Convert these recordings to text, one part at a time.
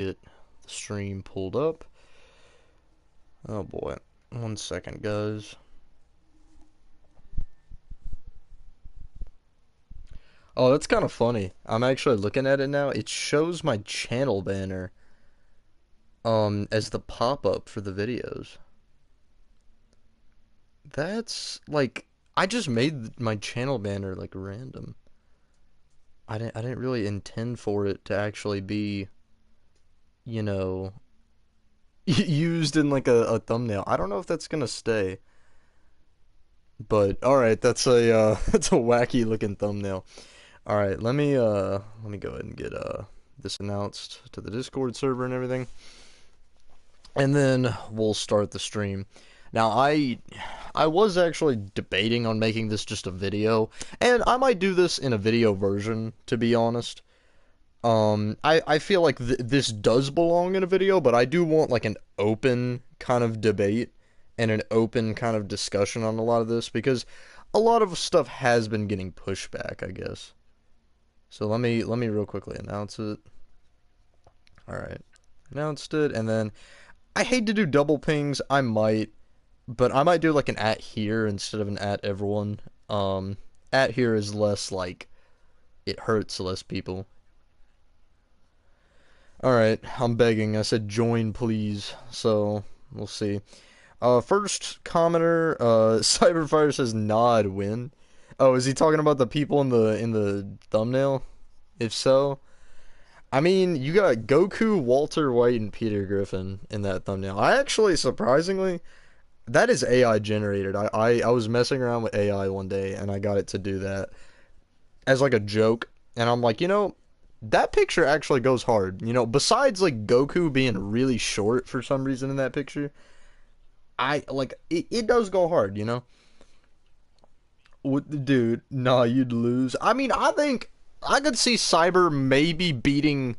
Get the stream pulled up. Oh boy. 1 second, guys. Oh, that's kind of funny. I'm actually looking at it now. It shows my channel banner as the pop-up for the videos. That's like I just made my channel banner like random. I didn't really intend for it to actually be, you know, used in like a thumbnail. I don't know if that's gonna stay. But all right, that's a that's a wacky looking thumbnail. All right, let me go ahead and get this announced to the Discord server and everything. And then we'll start the stream. Now I was actually debating on making this just a video, and I might do this in a video version, to be honest. I feel like this does belong in a video, but I do want like an open kind of debate and an open kind of discussion on a lot of this, because a lot of stuff has been getting pushed back, I guess. So let me real quickly announce it. All right, announced it, and then I hate to do double pings. I might, but I might do like an at here instead of an at everyone. At here is less like it hurts less people. All right, I'm begging. I said join, please. So we'll see. First commenter, Cyberfire says nod win. Oh, is he talking about the people in the thumbnail? If so, I mean, you got Goku, Walter White, and Peter Griffin in that thumbnail. I actually, surprisingly, that is AI generated. I was messing around with AI one day and I got it to do that as like a joke, and I'm like, that picture actually goes hard. Besides like Goku being really short for some reason in that picture, I like it does go hard. Dude, nah, you'd lose. I mean, I think I could see Cyber maybe beating.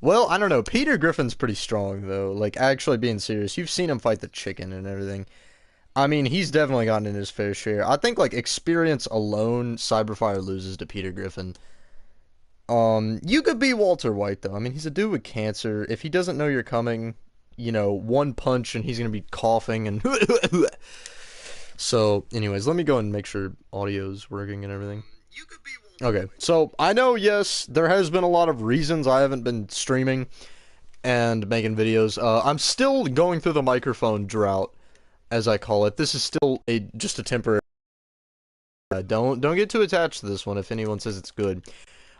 Well, I don't know. Peter Griffin's pretty strong though. Like actually being serious, you've seen him fight the chicken and everything. I mean, he's definitely gotten in his fair share. I think like experience alone, Cyberfire loses to Peter Griffin. You could be Walter White though. I mean, he's a dude with cancer. If he doesn't know you're coming, one punch and he's gonna be coughing and. So, anyways, let me go and make sure audio's working and everything. Okay, so I know, yes, there has been a lot of reasons I haven't been streaming and making videos. I'm still going through the microphone drought, as I call it. This is still just a temporary. Don't get too attached to this one if anyone says it's good.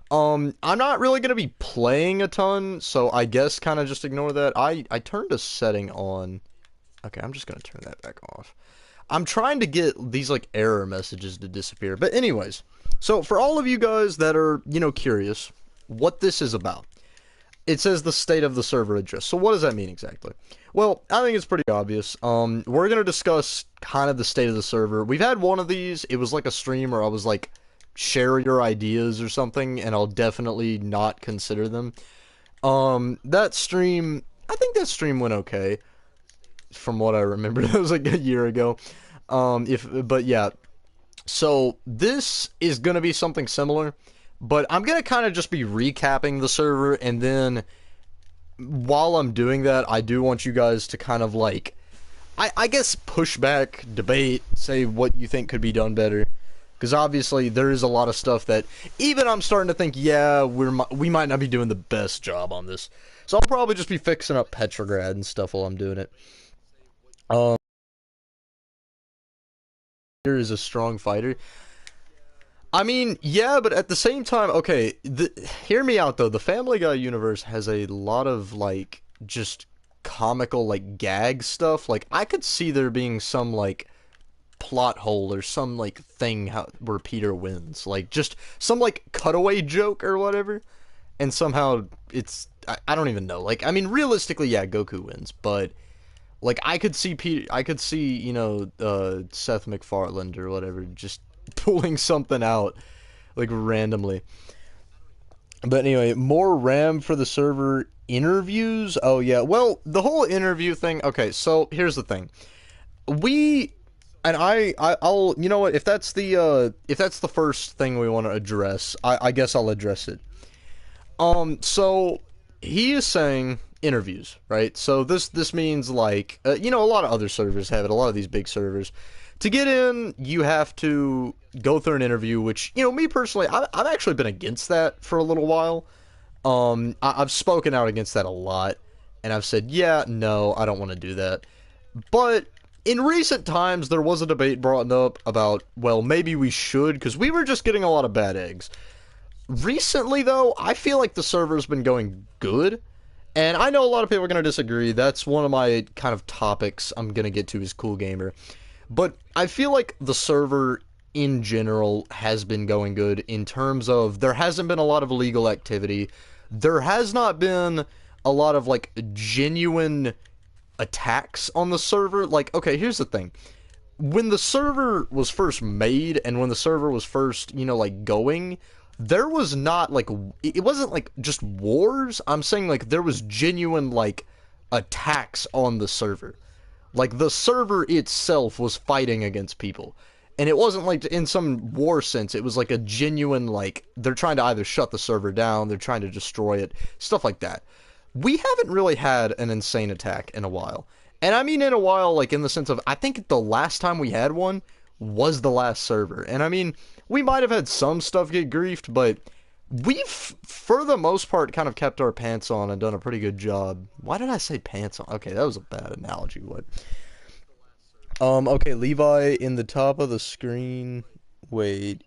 I'm not really gonna be playing a ton, so I guess kind of just ignore that. I turned a setting on. Okay, I'm just gonna turn that back off. I'm trying to get these like error messages to disappear. But anyways, so for all of you guys that are, curious what this is about, it says the state of the server address. So what does that mean exactly? Well, I think it's pretty obvious. We're going to discuss kind of the state of the server. We've had one of these. It was like a stream where I was like, share your ideas or something, and I'll definitely not consider them. That stream, I think that stream went okay. From what I remember, that was like a year ago. But yeah, so this is gonna be something similar, but I'm gonna kind of just be recapping the server, and then while I'm doing that, I do want you guys to kind of like, I guess push back, debate, say what you think could be done better, because obviously there is a lot of stuff that even I'm starting to think, yeah, we might not be doing the best job on this. So I'll probably just be fixing up Petrograd and stuff while I'm doing it. Is a strong fighter. I mean, yeah, but at the same time, okay, hear me out though. The Family Guy universe has a lot of like just comical like gag stuff. Like I could see there being some like plot hole or some like thing where Peter wins, like just some like cutaway joke or whatever, and somehow I don't even know. Like I mean, realistically, yeah, Goku wins, but. Like, I could see Seth MacFarlane or whatever, just pulling something out, like, randomly. But anyway, more RAM for the server interviews? Oh, yeah. Well, the whole interview thing, okay, so here's the thing. I'll, you know what, if that's the first thing we want to address, I guess I'll address it. So he is saying interviews, right? So this means like you know, a lot of other servers have it. A lot of these big servers, to get in, you have to go through an interview. Which, you know, me personally, I've actually been against that for a little while. I've spoken out against that a lot, and I've said, yeah, no, I don't want to do that. But in recent times, there was a debate brought up about, well, maybe we should, because we were just getting a lot of bad eggs. Recently, though, I feel like the server's been going good. And I know a lot of people are going to disagree. That's one of my kind of topics I'm going to get to is Cool Gamer. But I feel like the server in general has been going good in terms of there hasn't been a lot of illegal activity. There has not been a lot of like genuine attacks on the server. Like, okay, here's the thing. When the server was first made and when the server was first, you know, like going, there was not like, it wasn't like just wars. I'm saying like there was genuine like attacks on the server. Like the server itself was fighting against people. And it wasn't like in some war sense, it was like a genuine like they're trying to either shut the server down, they're trying to destroy it, stuff like that. We haven't really had an insane attack in a while. And I mean in a while, like in the sense of, I think the last time we had one was the last server. And I mean, we might have had some stuff get griefed, but we've, for the most part, kind of kept our pants on and done a pretty good job. Why did I say pants on? Okay, that was a bad analogy, what? Okay, Levi, in the top of the screen, wait,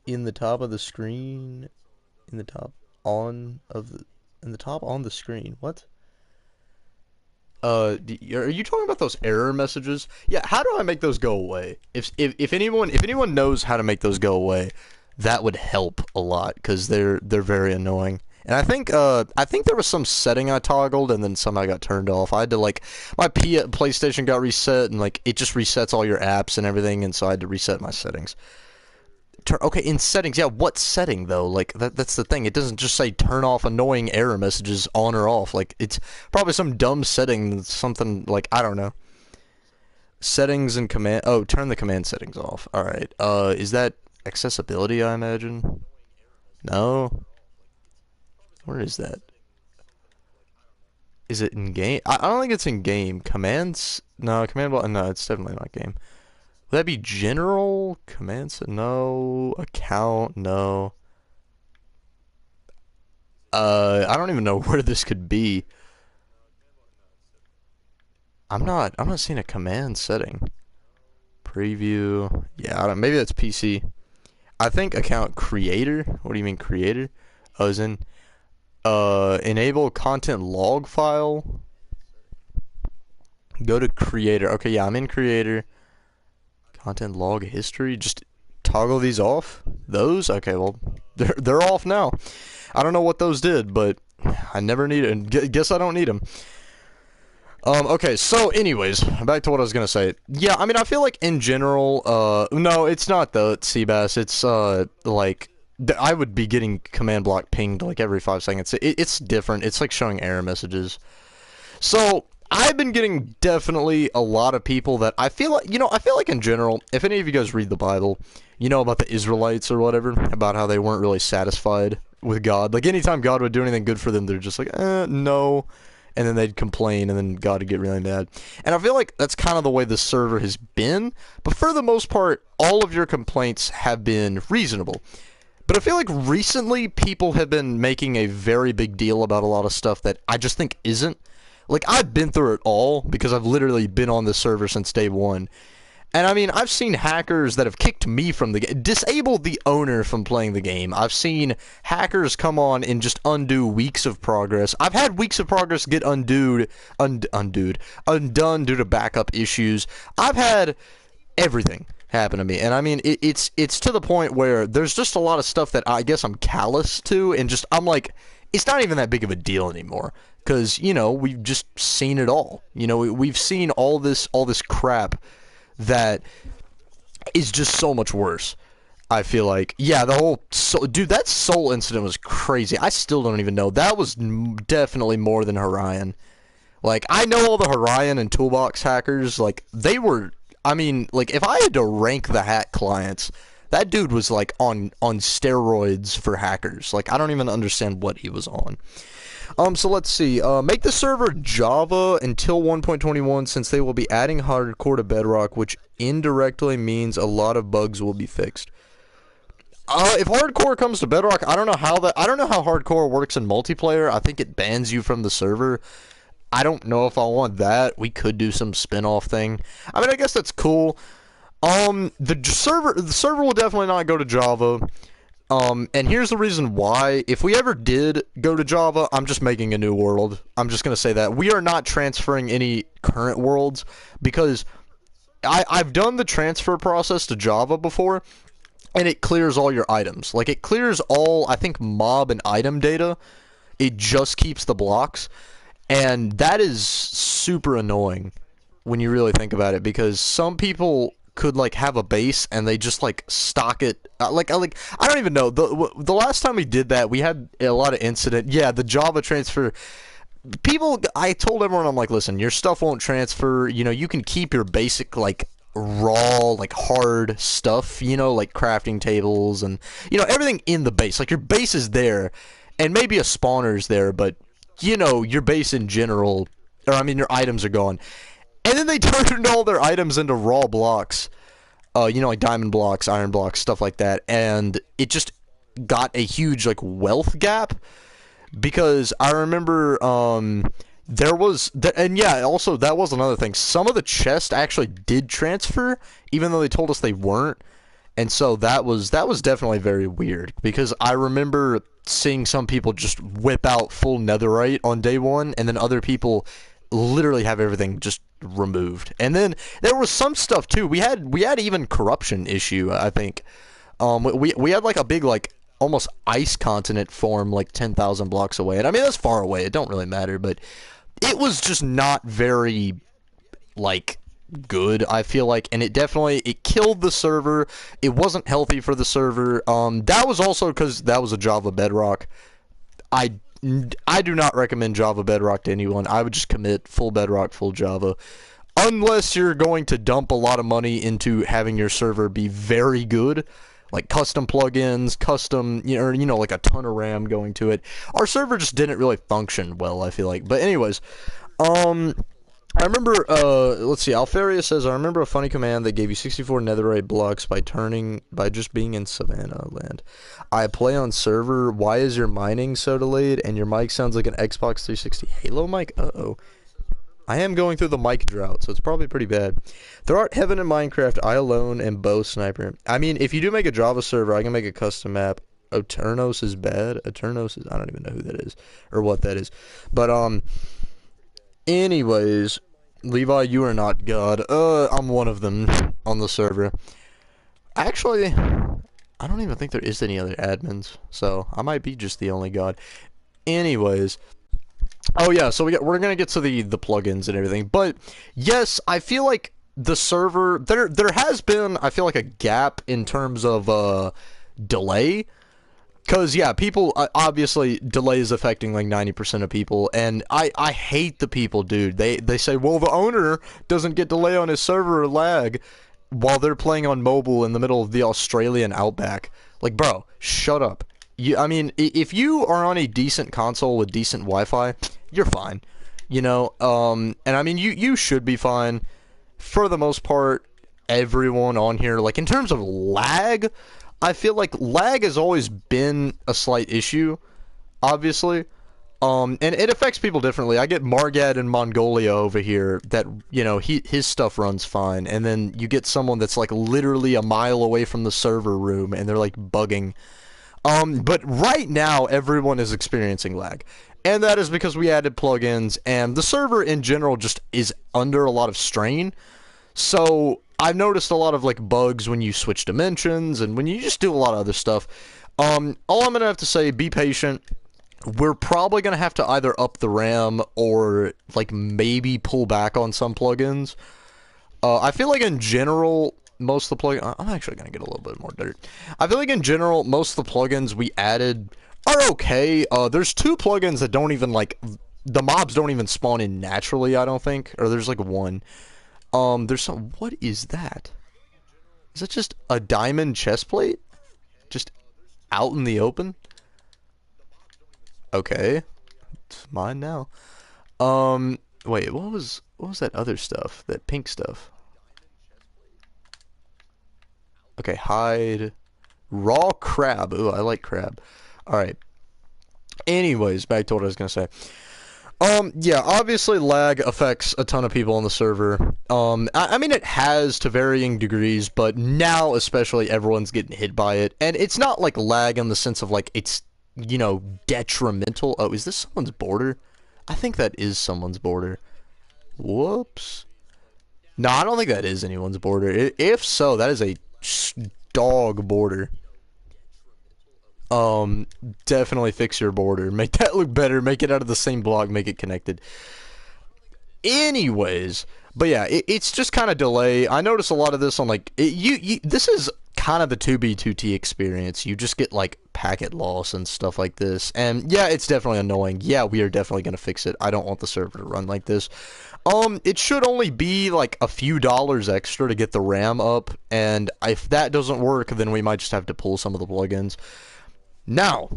in the top of the screen, in the top on of the, in the top on the screen, what? Are you talking about those error messages? Yeah, how do I make those go away? If anyone knows how to make those go away, that would help a lot because they're very annoying. And I think there was some setting I toggled and then somehow got turned off. I had to like my PlayStation got reset and like it just resets all your apps and everything, and so I had to reset my settings. Okay, in settings, yeah, what setting though? Like that's the thing. It doesn't just say turn off annoying error messages on or off. Like it's probably some dumb setting, something like I don't know. Settings and command. Oh, turn the command settings off. All right. Is that accessibility? I imagine. No. Where is that? Is it in game? I don't think it's in game. Commands? No, command block. No, it's definitely not game. Would that be general? Commands? No. Account? No. I don't even know where this could be. I'm not seeing a command setting. Preview. Yeah, I don't, maybe that's PC. I think account creator. What do you mean creator? Oh, is in enable content log file. Go to creator. Okay, yeah, I'm in creator. Content log history. Just toggle these off. Those? Okay, well, they're off now. I don't know what those did, but I never need it. Guess I don't need them. Okay, so anyways, back to what I was gonna say. Yeah, I mean, I feel like in general, no, it's not the Seabass. It's, like, I would be getting command block pinged, like, every 5 seconds. It's different. It's like showing error messages. So, I've been getting definitely a lot of people that I feel like, you know, I feel like in general, if any of you guys read the Bible, you know about the Israelites or whatever, about how they weren't really satisfied with God. Like, anytime God would do anything good for them, they're just like, no. And then they'd complain, and then God would get really mad. And I feel like that's kind of the way the server has been. But for the most part, all of your complaints have been reasonable. But I feel like recently, people have been making a very big deal about a lot of stuff that I just think isn't. Like, I've been through it all, because I've literally been on this server since day one. And I mean, I've seen hackers that have kicked me from the game, disabled the owner from playing the game. I've seen hackers come on and just undo weeks of progress. I've had weeks of progress get undone due to backup issues. I've had everything happen to me. And I mean, it's to the point where there's just a lot of stuff that I guess I'm callous to, and just, I'm like, it's not even that big of a deal anymore. Because, you know, we've just seen it all. You know, we've seen all this crap that is just so much worse. I feel like, yeah, the whole dude, that Soul incident was crazy. I still don't even know. That was definitely more than Horion. Like, I know all the Horion and Toolbox hackers, like, they were, I mean, like, if I had to rank the hack clients, that dude was, like, on steroids for hackers. Like, I don't even understand what he was on. So let's see. Make the server Java until 1.21 since they will be adding hardcore to Bedrock, which indirectly means a lot of bugs will be fixed. If hardcore comes to Bedrock, I don't know how hardcore works in multiplayer. I think it bans you from the server. I don't know if I want that. We could do some spin-off thing. I mean, I guess that's cool. The server will definitely not go to Java. And here's the reason why. If we ever did go to Java, I'm just making a new world. I'm just gonna say that. We are not transferring any current worlds because I've done the transfer process to Java before, and it clears all your items. Like, it clears all, I think, mob and item data. It just keeps the blocks. And that is super annoying when you really think about it, because some people could like have a base and they just like stock it like I don't even know. The last time we did that, we had a lot of incident. Yeah, the Java transfer people, I told everyone, I'm like, listen, your stuff won't transfer. You know, you can keep your basic like raw, like hard stuff, you know, like crafting tables and, you know, everything in the base. Like, your base is there and maybe a spawner's there, but, you know, your base in general, or I mean, your items are gone. And then they turned all their items into raw blocks, you know, like diamond blocks, iron blocks, stuff like that, and it just got a huge like wealth gap. Because I remember there was and yeah, also that was another thing. Some of the chests actually did transfer, even though they told us they weren't. And so that was definitely very weird, because I remember seeing some people just whip out full netherite on day one, and then other people literally have everything just removed. And then there was some stuff too. We had even corruption issue, I think. We had like a big like almost ice continent form like 10,000 blocks away. And I mean, that's far away. It don't really matter, but it was just not very like good, I feel like, and it killed the server. It wasn't healthy for the server. That was also because that was a Java Bedrock. I do not recommend Java Bedrock to anyone. I would just commit full Bedrock, full Java, unless you're going to dump a lot of money into having your server be very good, like custom plugins, custom, you know, like a ton of RAM going to it. Our server just didn't really function well, I feel like. But anyways, I remember, let's see, Alfaria says, I remember a funny command that gave you 64 netherite blocks by just being in Savannah land. I play on server, why is your mining so delayed, and your mic sounds like an Xbox 360 Halo mic? Uh-oh. I am going through the mic drought, so it's probably pretty bad. There aren't heaven in Minecraft, I alone, and bow sniper. I mean, if you do make a Java server, I can make a custom map. Oternos is bad? Oternos is, I don't even know who that is, or what that is. But, anyways, Levi, you are not God. I'm one of them on the server. Actually, I don't even think there is any other admins, so I might be just the only God. Anyways, oh yeah, so we're gonna get to the plugins and everything, but yes, I feel like the server there has been, I feel like, a gap in terms of delay. Because, yeah, people, obviously, delay is affecting, like, 90% of people, and I hate the people, dude. They say, well, the owner doesn't get delay on his server or lag while they're playing on mobile in the middle of the Australian outback. Like, bro, shut up. I mean, if you are on a decent console with decent Wi-Fi, you're fine. You know, and I mean, you should be fine. For the most part, everyone on here, like, in terms of lag, I feel like lag has always been a slight issue, obviously, and it affects people differently. I get Margad in Mongolia over here that, you know, his stuff runs fine, and then you get someone that's like literally a mile away from the server room, and they're like bugging. But right now, everyone is experiencing lag, and that is because we added plugins, and the server in general just is under a lot of strain. So I've noticed a lot of like bugs when you switch dimensions and when you just do a lot of other stuff. All I'm gonna have to say, be patient. We're probably gonna have to either up the RAM or like maybe pull back on some plugins. I feel like in general, most of the plugins, I'm actually gonna get a little bit more dirt. I feel like in general, most of the plugins we added are okay. There's two plugins that don't even like, the mobs don't even spawn in naturally, I don't think, or there's like one. There's some, what is that? Is that just a diamond chest plate? Just out in the open? Okay. It's mine now. Wait, what was that other stuff? That pink stuff. Okay, hide. Raw crab. Ooh, I like crab. Alright. Anyways, back to what I was gonna say. Yeah, obviously lag affects a ton of people on the server. I mean, it has to varying degrees, but now especially everyone's getting hit by it. And it's not like lag in the sense of like it's, detrimental. Oh, is this someone's border? I think that is someone's border. Whoops. No, I don't think that is anyone's border. If so, that is a dog border. Um, Definitely fix your border. Make that look better. Make it out of the same block. Make it connected. Anyways, but yeah, it's just kind of delay. I notice a lot of this on like this is kind of the 2B2T experience. You just get like packet loss and stuff like this. And yeah, it's definitely annoying. Yeah, we are definitely going to fix it. I don't want the server to run like this. It should only be like a few dollars extra to get the RAM up, and if that doesn't work, then we might just have to pull some of the plugins. Now,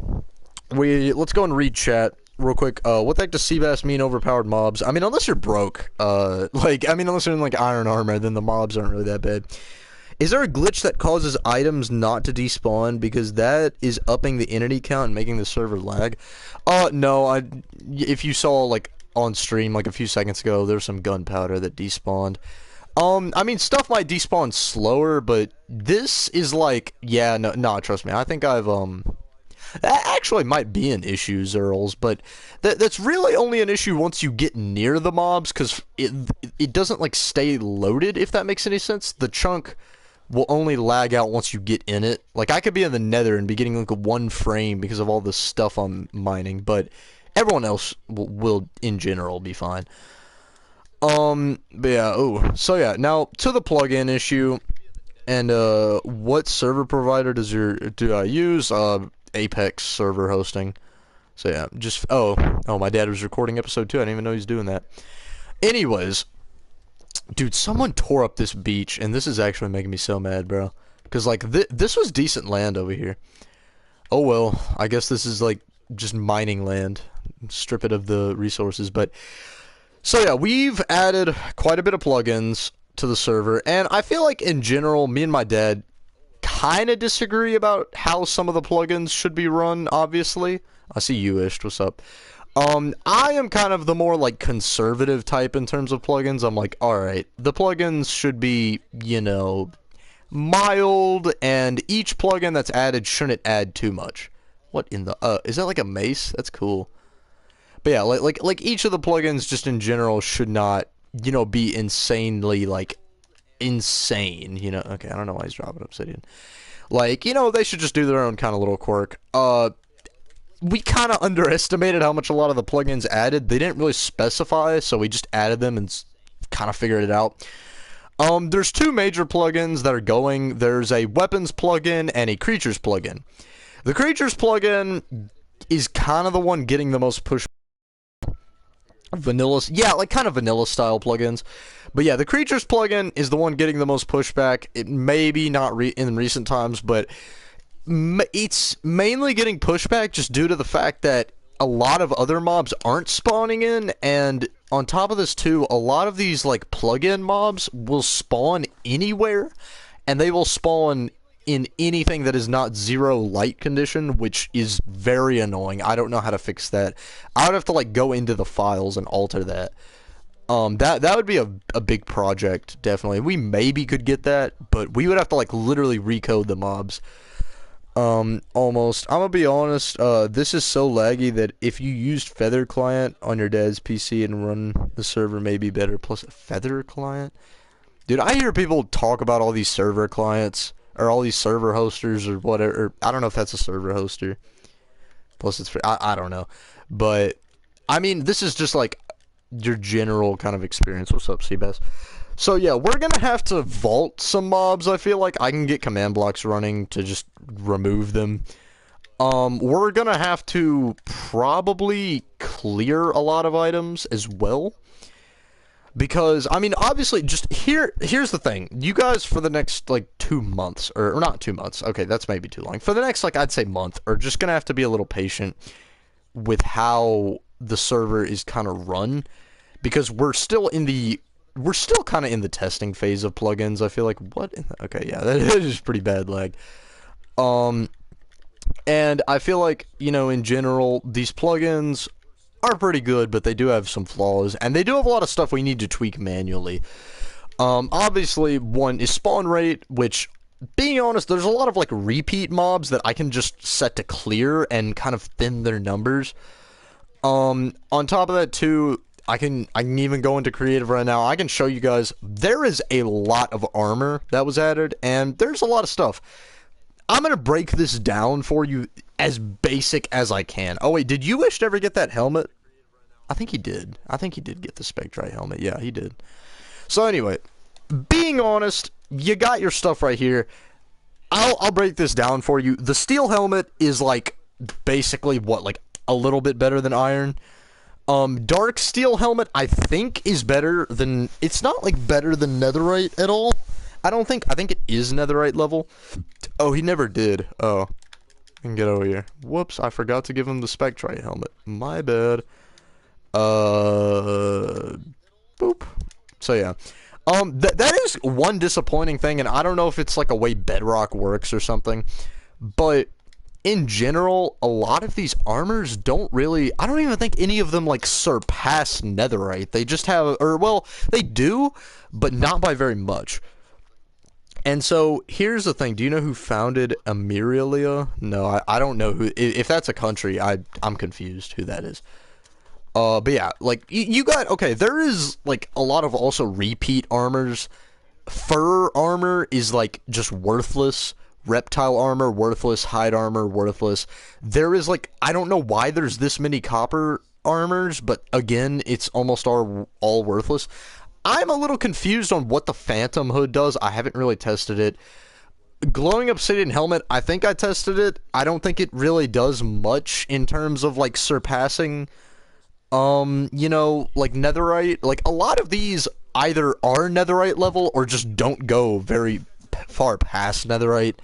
let's go and read chat real quick. What the heck does Seabass mean, overpowered mobs? I mean, unless you're broke, unless you're in like iron armor, then the mobs aren't really that bad. Is there a glitch that causes items not to despawn because that is upping the entity count and making the server lag? No, if you saw like on stream like a few seconds ago, there's some gunpowder that despawned. I mean, stuff might despawn slower, but this is like, yeah, no, trust me. I think that actually might be an issue, Zerls, but that's really only an issue once you get near the mobs, because it doesn't, like, stay loaded, if that makes any sense. The chunk will only lag out once you get in it. Like, I could be in the nether and be getting, like, 1 frame because of all the stuff I'm mining, but everyone else will in general, be fine. But yeah, so yeah, now, to the plugin issue, and, what server provider do I use? Apex server hosting. So yeah, oh, my dad was recording episode 2. I didn't even know he was doing that. Anyways, dude, someone tore up this beach, and this is actually making me so mad, bro. Because, like, this was decent land over here. Oh well, I guess this is, like, just mining land. Strip it of the resources, but... So yeah, we've added quite a bit of plugins to the server, and I feel like, in general, me and my dad kind of disagree about how some of the plugins should be run, obviously. I see you, Isht, what's up? I am kind of the more, like, conservative type in terms of plugins. I'm like, alright, the plugins should be, mild, and each plugin that's added shouldn't add too much. What in the, is that like a mace? That's cool. But yeah, like each of the plugins just in general should not, be insanely, like, insane, Okay, I don't know why he's dropping obsidian. Like, they should just do their own kind of little quirk. We kind of underestimated how much a lot of the plugins added. They didn't really specify, so we just added them and kind of figured it out. There's 2 major plugins that are going. There's a weapons plugin and a creatures plugin. The creatures plugin is kind of the one getting the most push. Vanilla, yeah, like kind of vanilla style plugins. But yeah, the creatures plugin is the one getting the most pushback. It may be not in recent times, but it's mainly getting pushback just due to the fact that a lot of other mobs aren't spawning in, and on top of this too, a lot of these like plugin mobs will spawn anywhere, and they will spawn in anything that is not 0 light condition, which is very annoying. I don't know how to fix that. I would have to like go into the files and alter that. That would be a big project, definitely. We maybe could get that, but we would have to like literally recode the mobs. Almost. I'm gonna be honest, this is so laggy that if you used Feather Client on your dad's PC and run the server may be better, plus a Feather Client? Dude, I hear people talk about all these server clients, or all these server hosters, or whatever. Or, I don't know if that's a server hoster. Plus it's free. I don't know. But, I mean, this is just like your general kind of experience. What's up, Seabass? So yeah, we're gonna have to vault some mobs, I feel like. I can get command blocks running to just remove them. We're gonna have to probably clear a lot of items as well. Because, I mean, obviously, just here's the thing. You guys, for the next, like, 2 months, or not 2 months, okay, that's maybe too long. For the next, like, I'd say month, are just gonna have to be a little patient with how the server is kind of run, because we're still kind of in the testing phase of plugins. I feel like okay, yeah, that is pretty bad lag. And I feel like, you know, in general, these plugins are pretty good, but they do have some flaws, and they do have a lot of stuff we need to tweak manually. Obviously, one is spawn rate, which, being honest, there's a lot of, like, repeat mobs that I can just set to clear and kind of thin their numbers. On top of that, too, I can even go into creative right now. I can show you guys, there is a lot of armor that was added, and there's a lot of stuff. I'm gonna break this down for you as basic as I can. Oh wait, did you wish to ever get that helmet? I think he did. I think he did get the Spectrite helmet. Yeah, he did. So anyway, being honest, you got your stuff right here. I'll break this down for you. The steel helmet is like basically what, like a little bit better than iron. Dark steel helmet I think is better than, it's not like better than netherite at all. I think it is netherite level. Oh, he never did. Oh, I can get over here. Whoops, I forgot to give him the Spectrite helmet. My bad. Boop. So yeah. That is one disappointing thing, and I don't know if it's like a way bedrock works or something, but in general, a lot of these armors don't really, I don't even think any of them like surpass netherite. They just have, or well, they do, but not by very much. And so, here's the thing. Do you know who founded Amirilia? No, I don't know who. If that's a country, I'm confused who that is. But yeah, like, you got, okay, there is, like, a lot of also repeat armors. Fur armor is, like, just worthless. Reptile armor, worthless. Hide armor, worthless. There is, like, I don't know why there's this many copper armors, but again, it's almost all worthless. I'm a little confused on what the Phantom Hood does. I haven't really tested it. Glowing Obsidian Helmet, I think I tested it. I don't think it really does much in terms of, like, surpassing, you know, like, netherite. Like, a lot of these either are netherite level or just don't go very far past netherite.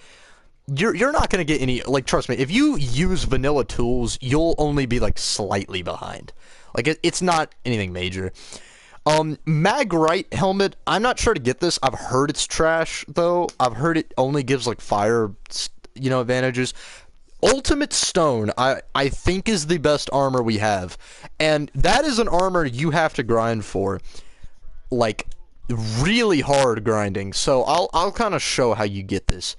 You're not going to get any, like, trust me, if you use vanilla tools, you'll only be, like, slightly behind. Like, it's not anything major. Magrite helmet, I'm not sure to get this. I've heard it's trash, though. I've heard it only gives, like, fire, you know, advantages. Ultimate Stone, I think is the best armor we have. And that is an armor you have to grind for. Like, really hard grinding. So, I'll kind of show how you get this.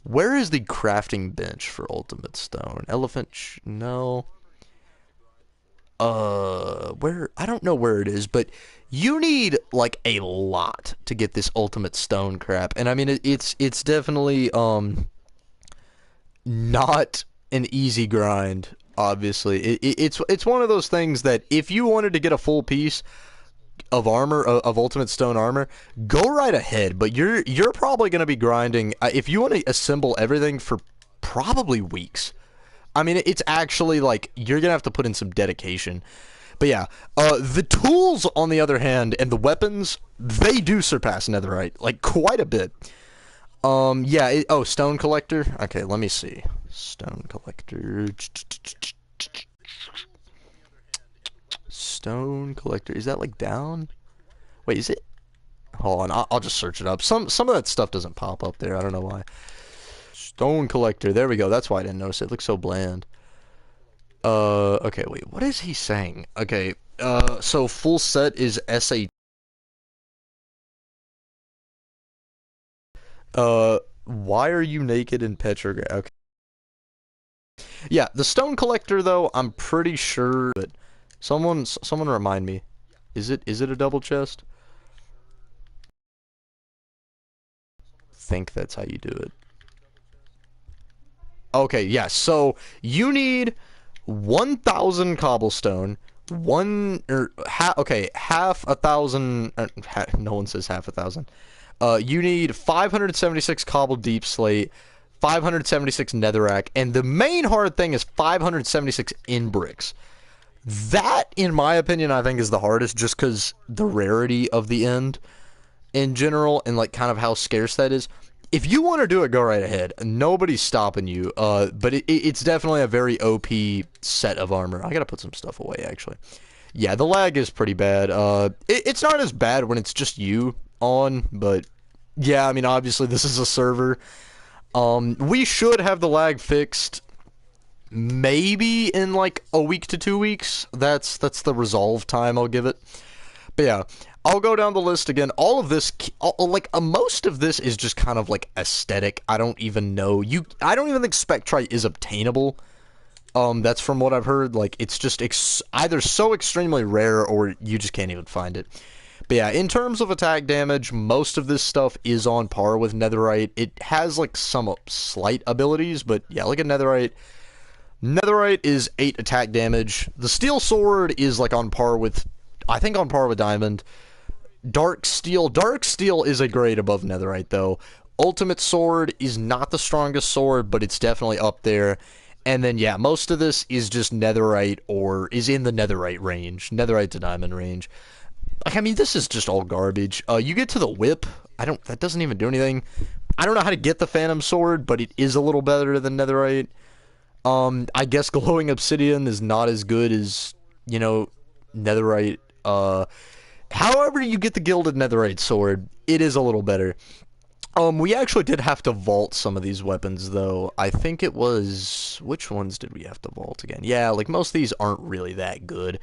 Where is the crafting bench for Ultimate Stone? Elephant, no. Where, I don't know where it is, but you need, like, a lot to get this Ultimate Stone crap, and I mean, it's definitely, not an easy grind, obviously. It's one of those things that, if you wanted to get a full piece of armor, of Ultimate Stone armor, go right ahead, but you're probably gonna be grinding, if you want to assemble everything, for probably weeks. I mean, it's actually, like, you're gonna have to put in some dedication. But yeah, the tools, on the other hand, and the weapons, they do surpass netherite, like, quite a bit. Yeah, oh, Stone Collector? Okay, let me see. Stone Collector. Stone Collector, is that, like, down? Wait, is it? Hold on, I'll just search it up. Some of that stuff doesn't pop up there, I don't know why. Stone Collector, there we go, that's why I didn't notice it. It looks so bland. Okay, wait, what is he saying? Okay, so full set is SA. Why are you naked in Petrograd? Okay. Yeah, the Stone Collector, though, I'm pretty sure, but someone remind me. Is it a double chest? I think that's how you do it. Okay, yeah, so you need 1,000 cobblestone, half a thousand, no one says half a thousand. You need 576 cobble deep slate, 576 netherrack, and the main hard thing is 576 in bricks. That, in my opinion, I think is the hardest, just because the rarity of the end in general, and like kind of how scarce that is. if you want to do it, go right ahead. Nobody's stopping you. But it's definitely a very OP set of armor. I gotta put some stuff away, actually. Yeah, the lag is pretty bad. It's not as bad when it's just you on, but yeah, I mean, obviously this is a server. We should have the lag fixed maybe in like a week to 2 weeks. That's the resolve time I'll give it. But yeah, I'll go down the list again. All of this, most of this is just kind of like aesthetic. I don't even know. I don't even think Spectrite is obtainable. That's from what I've heard. Like, it's just either so extremely rare or you just can't even find it. But yeah, in terms of attack damage, most of this stuff is on par with Netherite. It has, like, some slight abilities, but yeah, like a Netherite. Netherite is 8 attack damage. The Steel Sword is, like, on par with, I think on par with Diamond. Dark Steel is a grade above Netherite, though. Ultimate Sword is not the strongest sword, but it's definitely up there. And then, yeah, most of this is just Netherite or is in the Netherite range. Netherite to Diamond range. Like, I mean, this is just all garbage. You get to the whip. That doesn't even do anything. I don't know how to get the Phantom Sword, but it is a little better than Netherite. I guess Glowing Obsidian is not as good as, you know, Netherite. However you get the Gilded Netherite Sword, it is a little better. We actually did have to vault some of these weapons, though. I think it was... Which ones did we have to vault again? Yeah, like, most of these aren't really that good.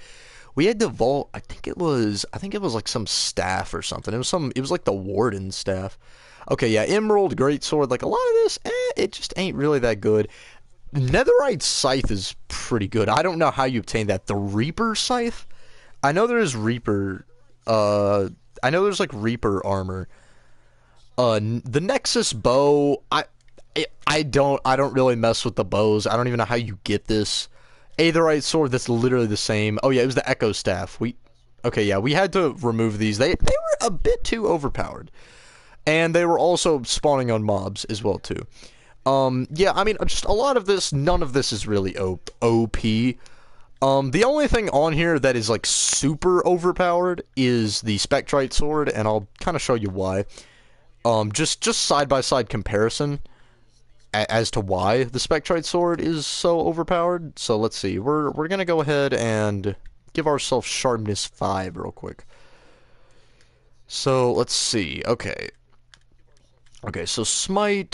We had to vault... I think it was like some staff or something. It was like the Warden staff. Okay, yeah, Emerald Greatsword. Like, a lot of this, it just ain't really that good. Netherite Scythe is pretty good. I don't know how you obtain that. The Reaper Scythe? I know there's Reaper... I know there's, like, Reaper armor. The Nexus bow, I don't really mess with the bows. I don't even know how you get this. Aetherite sword, that's literally the same. Oh yeah, it was the Echo Staff. Okay, yeah, we had to remove these. They were a bit too overpowered. And they were also spawning on mobs as well, too. Yeah, I mean, just a lot of this, none of this is really OP. The only thing on here that is, like, super overpowered is the Spectrite sword, and I'll kind of show you why. Just side-by-side comparison as to why the Spectrite sword is so overpowered. So let's see. We're gonna go ahead and give ourselves sharpness 5 real quick. So let's see. Okay, so Smite,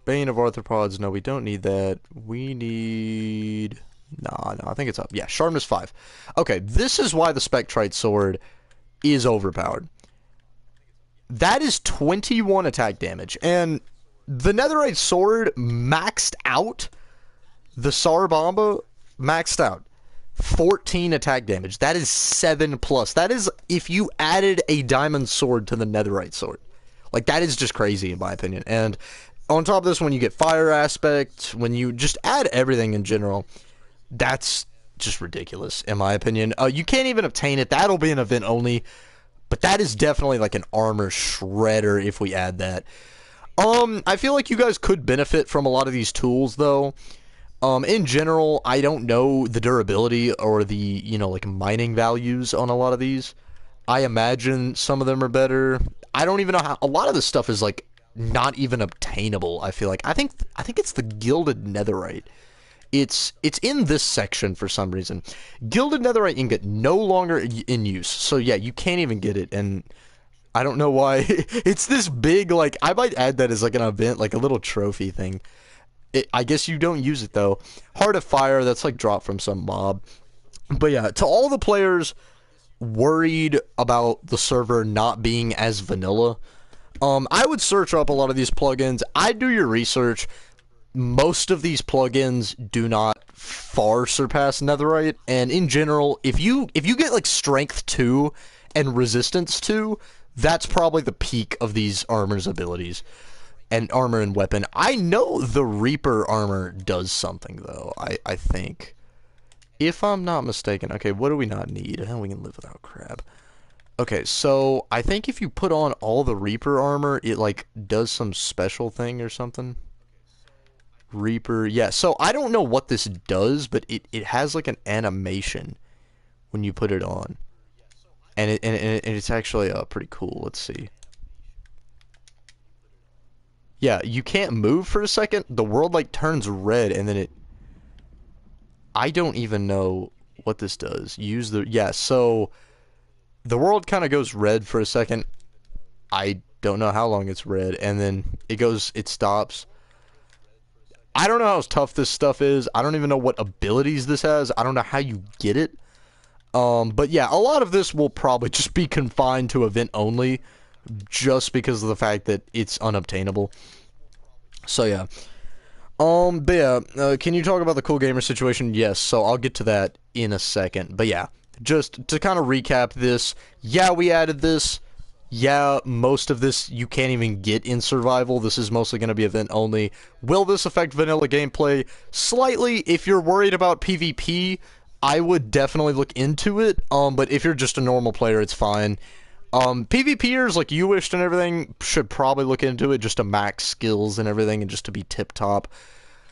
Bane of Arthropods. No, we don't need that. We need... No, I think it's up. Yeah, sharpness 5. Okay, this is why the Spectrite sword is overpowered. That is 21 attack damage, and the Netherite sword maxed out, the Sarbamba maxed out, 14 attack damage. That is 7+. That is if you added a diamond sword to the Netherite sword. Like, that is just crazy in my opinion. And on top of this, when you get fire aspect, when you just add everything in general, that's just ridiculous in my opinion. You can't even obtain it. That'll be an event only. But that is definitely like an armor shredder if we add that. I feel like you guys could benefit from a lot of these tools, though. In general, I don't know the durability or the, you know, like, mining values on a lot of these. I imagine some of them are better. I don't even know how... A lot of this stuff is, like, not even obtainable, I feel like. I think it's the Gilded Netherite. It's in this section for some reason. Gilded Netherite ingot no longer in use. So yeah, you can't even get it, and I don't know why. It's this big, like, I might add that as like an event, like a little trophy thing. I guess you don't use it though. Heart of Fire, that's like dropped from some mob. But yeah, to all the players worried about the server not being as vanilla, I would search up a lot of these plugins. I'd do your research. Most of these plugins do not far surpass Netherite, and in general, if you get like Strength 2 and Resistance 2, that's probably the peak of these armor's abilities. And armor and weapon. I know the Reaper armor does something, though, I think. If I'm not mistaken. Okay, what do we not need? We can live without crab. Okay, so I think if you put on all the Reaper armor, it, like, does some special thing or something. Reaper, yeah, so I don't know what this does, but it has, like, an animation when you put it on. And it's actually pretty cool. Let's see. Yeah, you can't move for a second. The world like turns red and then it I don't even know what this does. Use the yeah, so the world kind of goes red for a second. I don't know how long it's red and then it stops. I don't know how tough this stuff is. I don't even know what abilities this has. I don't know how you get it. But yeah, a lot of this will probably just be confined to event only just because of the fact that it's unobtainable. So yeah. But yeah, can you talk about the cool gamer situation? Yes, so I'll get to that in a second. But yeah, just to kind of recap this, yeah, we added this. Yeah, most of this you can't even get in survival. This is mostly going to be event only. Will this affect vanilla gameplay? Slightly. If you're worried about PvP, I would definitely look into it. But if you're just a normal player, it's fine. PvPers like you wished and everything should probably look into it just to max skills and everything and just to be tip top.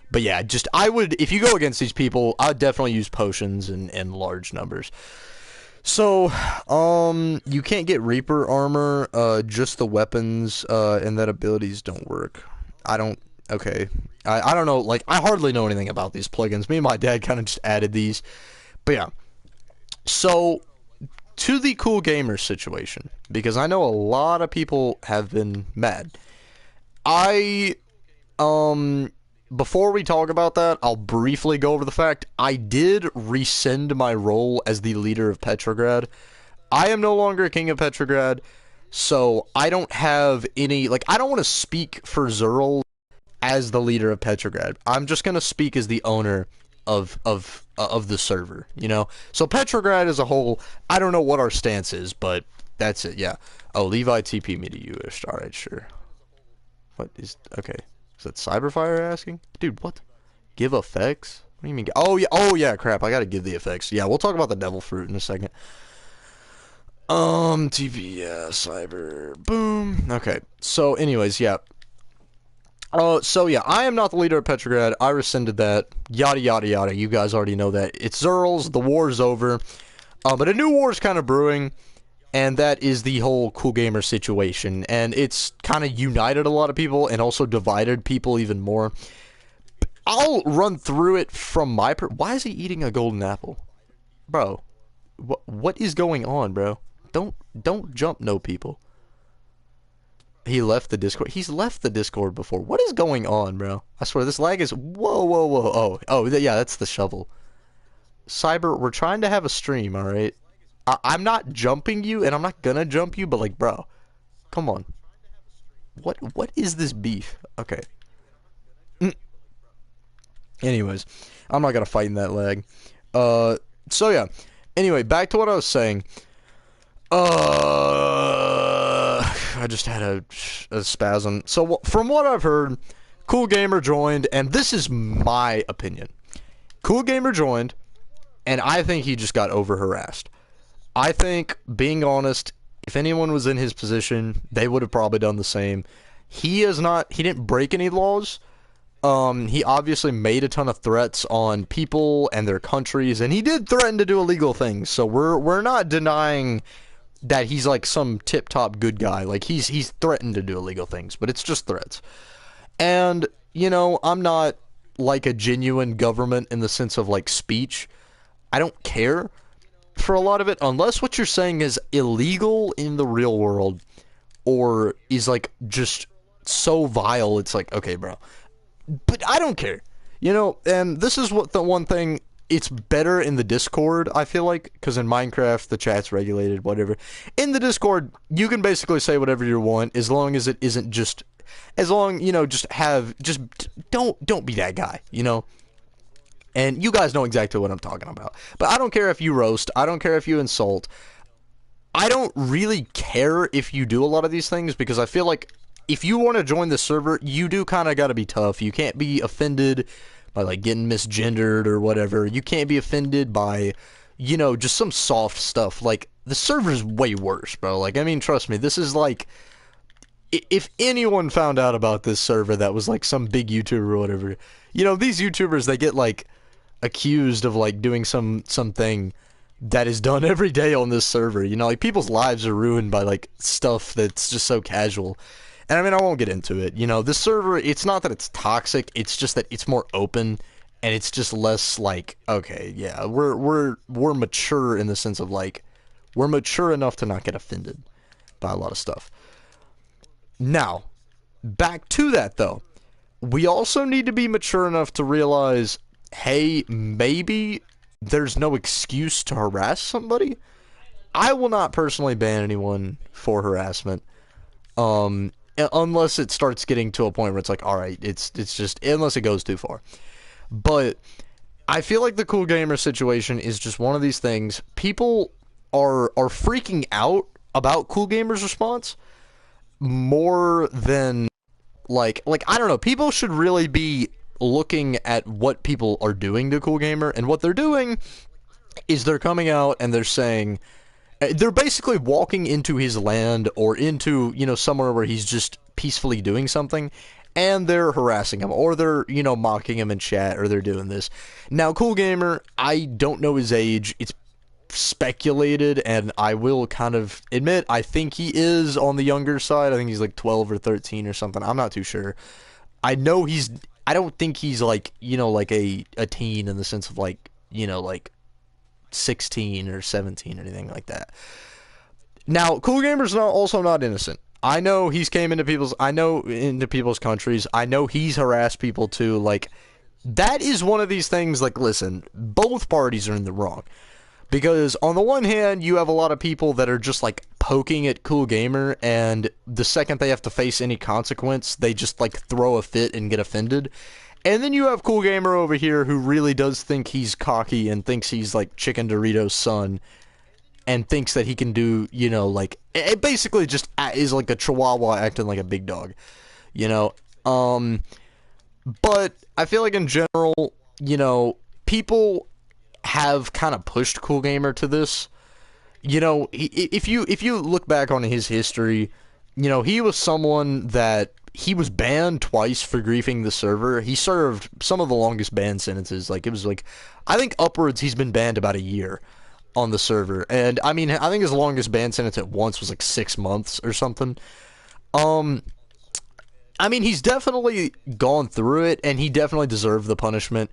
But yeah, just I would if you go against these people, I'd definitely use potions in large numbers. So, you can't get Reaper armor, just the weapons, and that abilities don't work. I don't, okay. I don't know, like, I hardly know anything about these plugins. Me and my dad kind of just added these. But yeah. So, to the cool gamer situation, because I know a lot of people have been mad. Before we talk about that, I'll briefly go over the fact I did rescind my role as the leader of Petrograd. I am no longer king of Petrograd, so I don't have any, like, I don't want to speak for Zerl as the leader of Petrograd. I'm just going to speak as the owner of the server, you know? So Petrograd as a whole, I don't know what our stance is, but that's it, yeah. Oh, Levi TP me to you. Alright, sure. What is, okay. Is that Cyberfire asking? Dude, what? Give effects? What do you mean? Oh yeah, crap, I gotta give the effects. Yeah, we'll talk about the Devil Fruit in a second. TV, yeah, Cyber, boom. Okay, so anyways, yeah. So yeah, I am not the leader of Petrograd. I rescinded that. Yada yada yada. You guys already know that. It's Zerl's. The war's over. But a new war is kind of brewing, and that is the whole cool gamer situation. And it's kind of united a lot of people and also divided people even more. I'll run through it from my why is he eating a golden apple? Bro, what is going on, bro? Don't jump no people. He left the Discord. He's left the Discord before. What is going on, bro? I swear, this lag is... Whoa, whoa, whoa. Oh, yeah, that's the shovel. Cyber, we're trying to have a stream, alright? I'm not jumping you, and I'm not gonna jump you, but, like, bro. Come on. What is this beef? Okay. Anyways, I'm not gonna fight in that lag. So, yeah. Anyway, back to what I was saying. I just had a spasm. So, from what I've heard, Cool Gamer joined, and this is my opinion. Cool Gamer joined, and I think he just got over-harassed. I think, being honest, if anyone was in his position, they would have probably done the same. He didn't break any laws. He obviously made a ton of threats on people and their countries, and he did threaten to do illegal things, so we're not denying that he's like some tip-top good guy. Like he's threatened to do illegal things, but it's just threats. And, you know, I'm not like a genuine government in the sense of like speech. I don't care for a lot of it unless what you're saying is illegal in the real world or is like just so vile it's like, okay, bro. But I don't care. You know, and this is what the one thing, it's better in the Discord, I feel like, because in Minecraft, the chat's regulated, whatever. In the Discord, you can basically say whatever you want, as long as it isn't just, as long, you know, just don't be that guy, you know? And you guys know exactly what I'm talking about. But I don't care if you roast, I don't care if you insult. I don't really care if you do a lot of these things, because I feel like if you want to join the server, you do kind of got to be tough. You can't be offended by, like, getting misgendered or whatever. You can't be offended by, you know, just some soft stuff. Like, the server's way worse, bro. Like, I mean, trust me, this is like, if anyone found out about this server that was, like, some big YouTuber or whatever, you know, these YouTubers, they get, like, accused of, like, doing something that is done every day on this server. You know, like, people's lives are ruined by, like, stuff that's just so casual. And I mean, I won't get into it. You know, this server, it's not that it's toxic, it's just that it's more open, and it's just less like, okay, yeah, we're mature in the sense of like, we're mature enough to not get offended by a lot of stuff. Now, back to that though. We also need to be mature enough to realize, hey, maybe there's no excuse to harass somebody. I will not personally ban anyone for harassment. Unless it starts getting to a point where it's like, all right, it's just, unless it goes too far. But I feel like the Cool Gamer situation is just one of these things. People are freaking out about Cool Gamer's response more than like I don't know. People should really be looking at what people are doing to Cool Gamer, and what they're doing is they're coming out and they're saying, they're basically walking into his land or into, you know, somewhere where he's just peacefully doing something, and they're harassing him, or they're, you know, mocking him in chat, or they're doing this. Now, Cool Gamer, I don't know his age. It's speculated, and I will kind of admit, I think he is on the younger side. I think he's like 12 or 13 or something. I'm not too sure. I know I don't think he's like, you know, like a teen in the sense of like, you know, like 16 or 17 or anything like that. Now, Cool Gamer's also not innocent. I know he's came into people's countries. I know he's harassed people too. Like, that is one of these things, like, listen, both parties are in the wrong. Because on the one hand, you have a lot of people that are just like poking at Cool Gamer, and the second they have to face any consequence, they just like throw a fit and get offended. And then you have Cool Gamer over here who really does think he's cocky and thinks he's like Chicken Doritos' son, and thinks that he can do, you know, like, it basically just is like a chihuahua acting like a big dog, you know. But I feel like in general, you know, people have kind of pushed Cool Gamer to this. You know, if you look back on his history, you know, he was someone that he was banned twice for griefing the server. He served some of the longest ban sentences. Like, it was like, I think upwards, he's been banned about a year on the server. And I mean, I think his longest ban sentence at once was like 6 months or something. I mean, he's definitely gone through it, and he definitely deserved the punishment.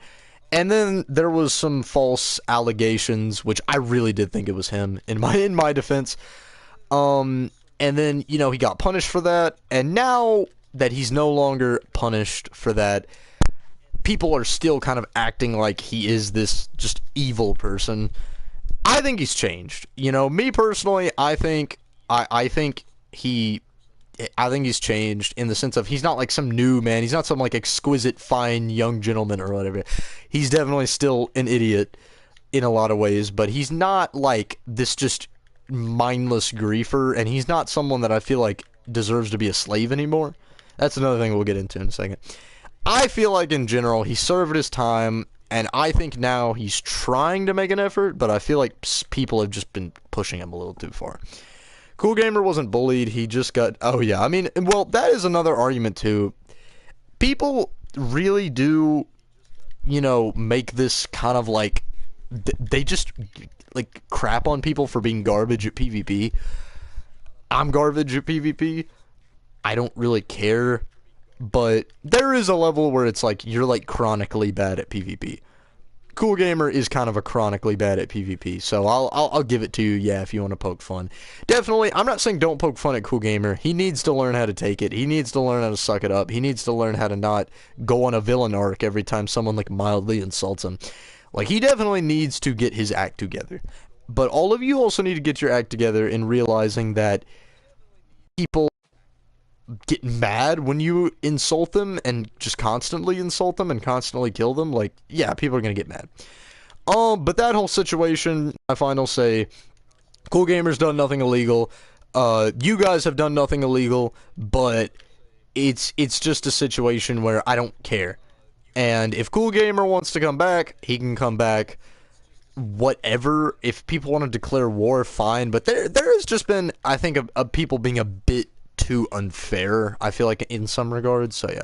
And then there was some false allegations, which I really did think it was him in my defense. And then, you know, he got punished for that, and now that he's no longer punished for that, people are still kind of acting like he is this just evil person. I think he's changed. You know, me personally, I think he's changed in the sense of he's not like some new man. He's not some like exquisite, fine young gentleman or whatever. He's definitely still an idiot in a lot of ways, but he's not like this just mindless griefer, and he's not someone that I feel like deserves to be a slave anymore. That's another thing we'll get into in a second. I feel like in general he served his time, and I think now he's trying to make an effort, but I feel like people have just been pushing him a little too far. Cool Gamer wasn't bullied, he just got... Oh yeah, I mean, well, that is another argument too. People really do, you know, make this kind of like... They just, like, crap on people for being garbage at PvP. I'm garbage at PvP. I don't really care. But there is a level where it's like, you're like chronically bad at PvP. Cool Gamer is kind of a chronically bad at PvP, so I'll give it to you, yeah, if you want to poke fun. Definitely, I'm not saying don't poke fun at Cool Gamer. He needs to learn how to take it. He needs to learn how to suck it up. He needs to learn how to not go on a villain arc every time someone, like, mildly insults him. Like, he definitely needs to get his act together. But all of you also need to get your act together in realizing that people get mad when you insult them and just constantly insult them and constantly kill them. Like, yeah, people are gonna get mad. But that whole situation, my final say, Cool Gamer's done nothing illegal. You guys have done nothing illegal, but it's just a situation where I don't care. And if Cool Gamer wants to come back, he can come back. Whatever. If people want to declare war, fine. But there has just been, I think, of people being a bit too unfair, I feel like, in some regards. So yeah.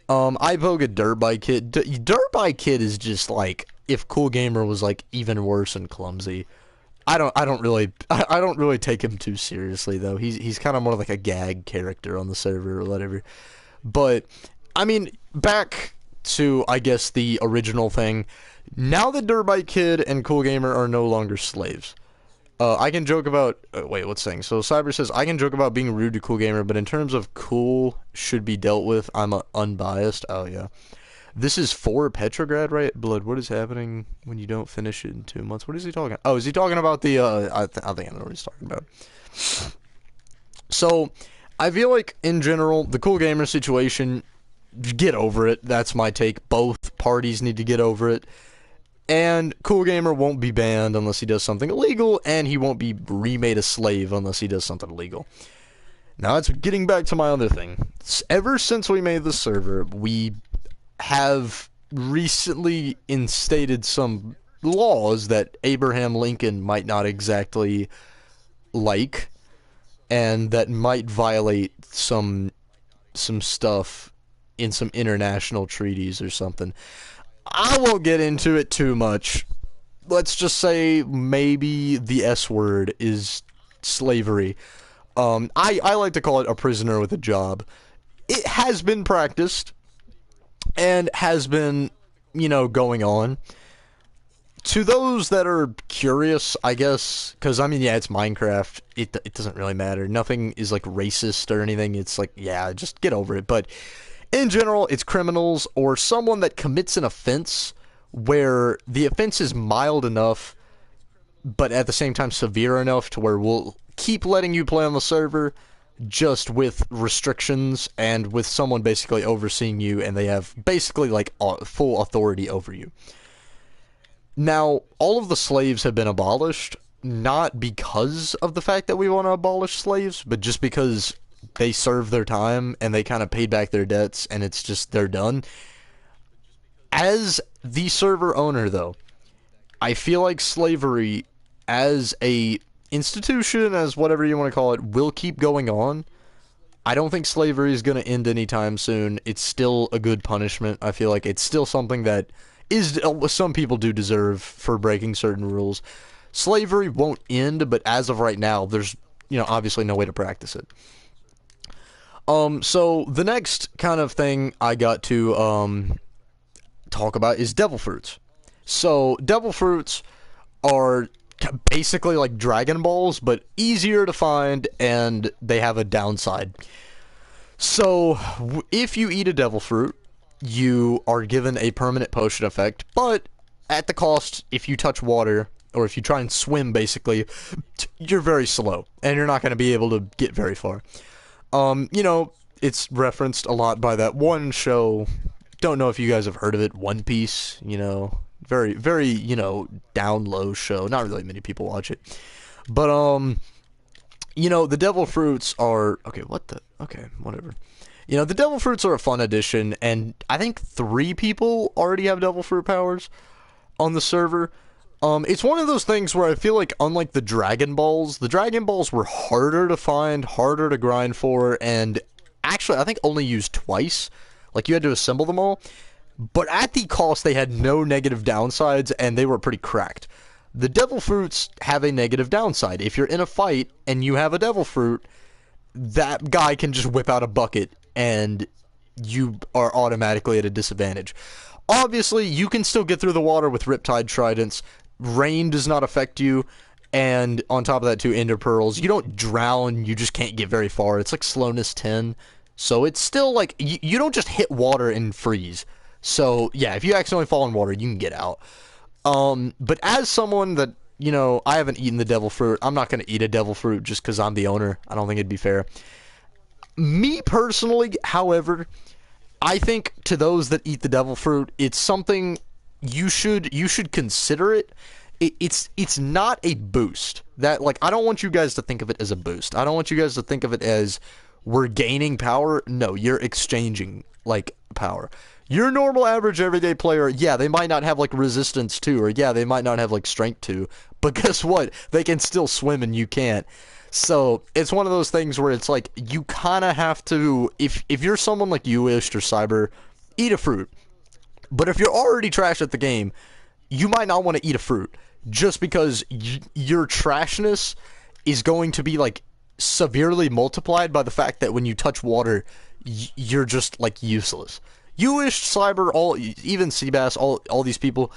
I poke a Dirt Bike Kid. Dirt Bike Kid is just like if Cool Gamer was like even worse and clumsy. I don't really take him too seriously though. He's kind of more like a gag character on the server or whatever. But I mean, back to I guess the original thing. Now that Dirbite Kid and Cool Gamer are no longer slaves. I can joke about wait, what's saying? So Cyber says I can joke about being rude to Cool Gamer, but in terms of cool should be dealt with, I'm unbiased. Oh yeah. This is for Petrograd, right? Blood, what is happening when you don't finish it in 2 months? What is he talking about? Oh, is he talking about the, I think I know what he's talking about. So, I feel like, in general, the Cool Gamer situation, get over it. That's my take. Both parties need to get over it. And Cool Gamer won't be banned unless he does something illegal, and he won't be remade a slave unless he does something illegal. Now, that's getting back to my other thing. Ever since we made this server, we have recently instated some laws that Abraham Lincoln might not exactly like, and that might violate some stuff in some international treaties or something. I won't get into it too much. Let's just say maybe the S word is slavery. I like to call it a prisoner with a job. It has been practiced and has been, going on. To those that are curious, I guess, because, I mean, yeah, it's Minecraft. It doesn't really matter. Nothing is, like, racist or anything. It's like, yeah, just get over it. But in general, it's criminals or someone that commits an offense where the offense is mild enough, but at the same time severe enough to where we'll keep letting you play on the server, just with restrictions and with someone basically overseeing you, and they have basically like full authority over you. Now, all of the slaves have been abolished, not because of the fact that we want to abolish slaves, but just because they served their time and they kind of paid back their debts, and it's just, they're done. As the server owner, though, I feel like slavery as a institution, as whatever you want to call it, will keep going on. I don't think slavery is going to end anytime soon. It's still a good punishment. I feel like it's still something that is, some people do deserve for breaking certain rules. Slavery won't end, but as of right now, there's, obviously no way to practice it. So the next kind of thing I got to, talk about is devil fruits. So, devil fruits are basically like Dragon Balls, but easier to find, and they have a downside. So, if you eat a devil fruit, you are given a permanent potion effect, but at the cost, if you touch water, or if you try and swim, basically, you're very slow, and you're not going to be able to get very far. It's referenced a lot by that one show, don't know if you guys have heard of it, One Piece, very, very, down low show. Not really many people watch it. But, the devil fruits are, okay, whatever. The devil fruits are a fun addition, and I think 3 people already have devil fruit powers on the server. It's one of those things where I feel like, unlike the Dragon Balls were harder to find, harder to grind for, and actually, I think only used twice. Like, you had to assemble them all. But at the cost, they had no negative downsides, and they were pretty cracked. The devil fruits have a negative downside. If you're in a fight, and you have a devil fruit, that guy can just whip out a bucket, and you are automatically at a disadvantage. Obviously, you can still get through the water with Riptide Tridents. Rain does not affect you, and on top of that, too, Ender Pearls. You don't drown, you just can't get very far. It's like slowness 10. So it's still like, you don't just hit water and freeze. So, yeah, if you accidentally fall in water, you can get out. But as someone that, I haven't eaten the devil fruit, I'm not going to eat a devil fruit just because I'm the owner. I don't think it'd be fair. Me personally, however, I think to those that eat the devil fruit, it's something you should consider it. It's not a boost. That, like, I don't want you guys to think of it as a boost. I don't want you guys to think of it as we're gaining power. No, you're exchanging, like, power. Your normal, average, everyday player, yeah, they might not have, like, resistance 2, or yeah, they might not have, like, strength 2, but guess what? They can still swim and you can't. So, it's one of those things where it's like, you kind of have to, if you're someone like you-ish or Cyber, eat a fruit. But if you're already trash at the game, you might not want to eat a fruit. just because your trashness is going to be like severely multiplied by the fact that when you touch water, you're just like useless. You-ish, Cyber, even Seabass, all these people,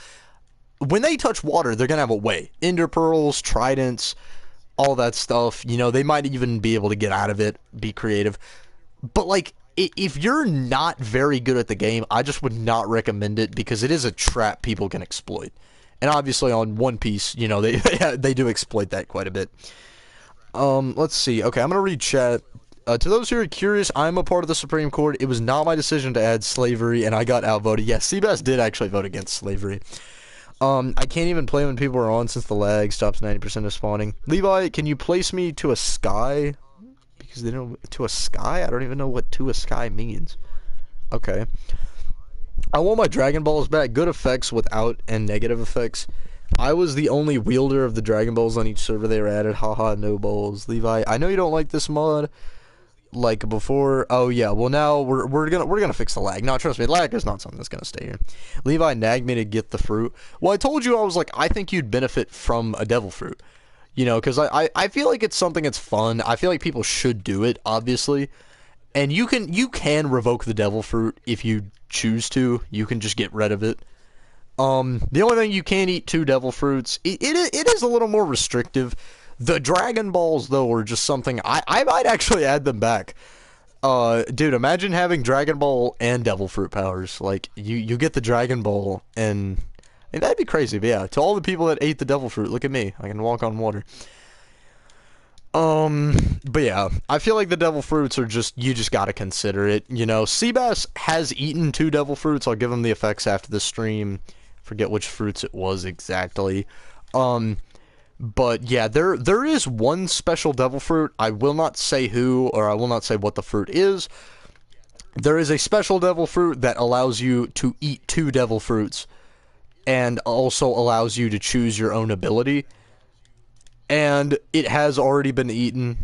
when they touch water, they're gonna have a way. Ender pearls, tridents, all that stuff. You know, they might even be able to get out of it, be creative. But like, if you're not very good at the game, I just would not recommend it because it is a trap people can exploit. And obviously on One Piece, you know, they do exploit that quite a bit. Let's see. Okay, I'm gonna read chat. To those who are curious, I'm a part of the Supreme Court. It was not my decision to add slavery, and I got outvoted. Yes, Seabass did actually vote against slavery. I can't even play when people are on since the lag stops 90% of spawning. Levi, can you place me to a sky? Because they don't... To a sky? I don't even know what to a sky means. Okay. I want my Dragon Balls back. Good effects without and negative effects. I was the only wielder of the Dragon Balls on each server they were added. Haha, no balls. Levi, I know you don't like this mod. Like before. Oh yeah, well now we're gonna fix the lag. No, trust me, lag is not something that's gonna stay here. Levi nagged me to get the fruit. Well, I told you, I was like, I think you'd benefit from a devil fruit. You know, because I feel like it's something that's fun. I feel like people should do it, obviously. And you can revoke the devil fruit if you choose to. You can just get rid of it. The only thing you can't eat 2 devil fruits. It is a little more restrictive. The Dragon Balls, though, are just something... I might actually add them back. Dude, imagine having Dragon Ball and Devil Fruit powers. Like, you get the Dragon Ball, and... I mean, that'd be crazy, but yeah. To all the people that ate the Devil Fruit, look at me. I can walk on water. But yeah. I feel like the Devil Fruits are just... You just gotta consider it, you know. Seabass has eaten 2 Devil Fruits. I'll give him the effects after the stream. Forget which fruits it was exactly. But yeah, there is one special devil fruit. I will not say who, or I will not say what the fruit is. There is a special devil fruit that allows you to eat 2 devil fruits, and also allows you to choose your own ability. And it has already been eaten.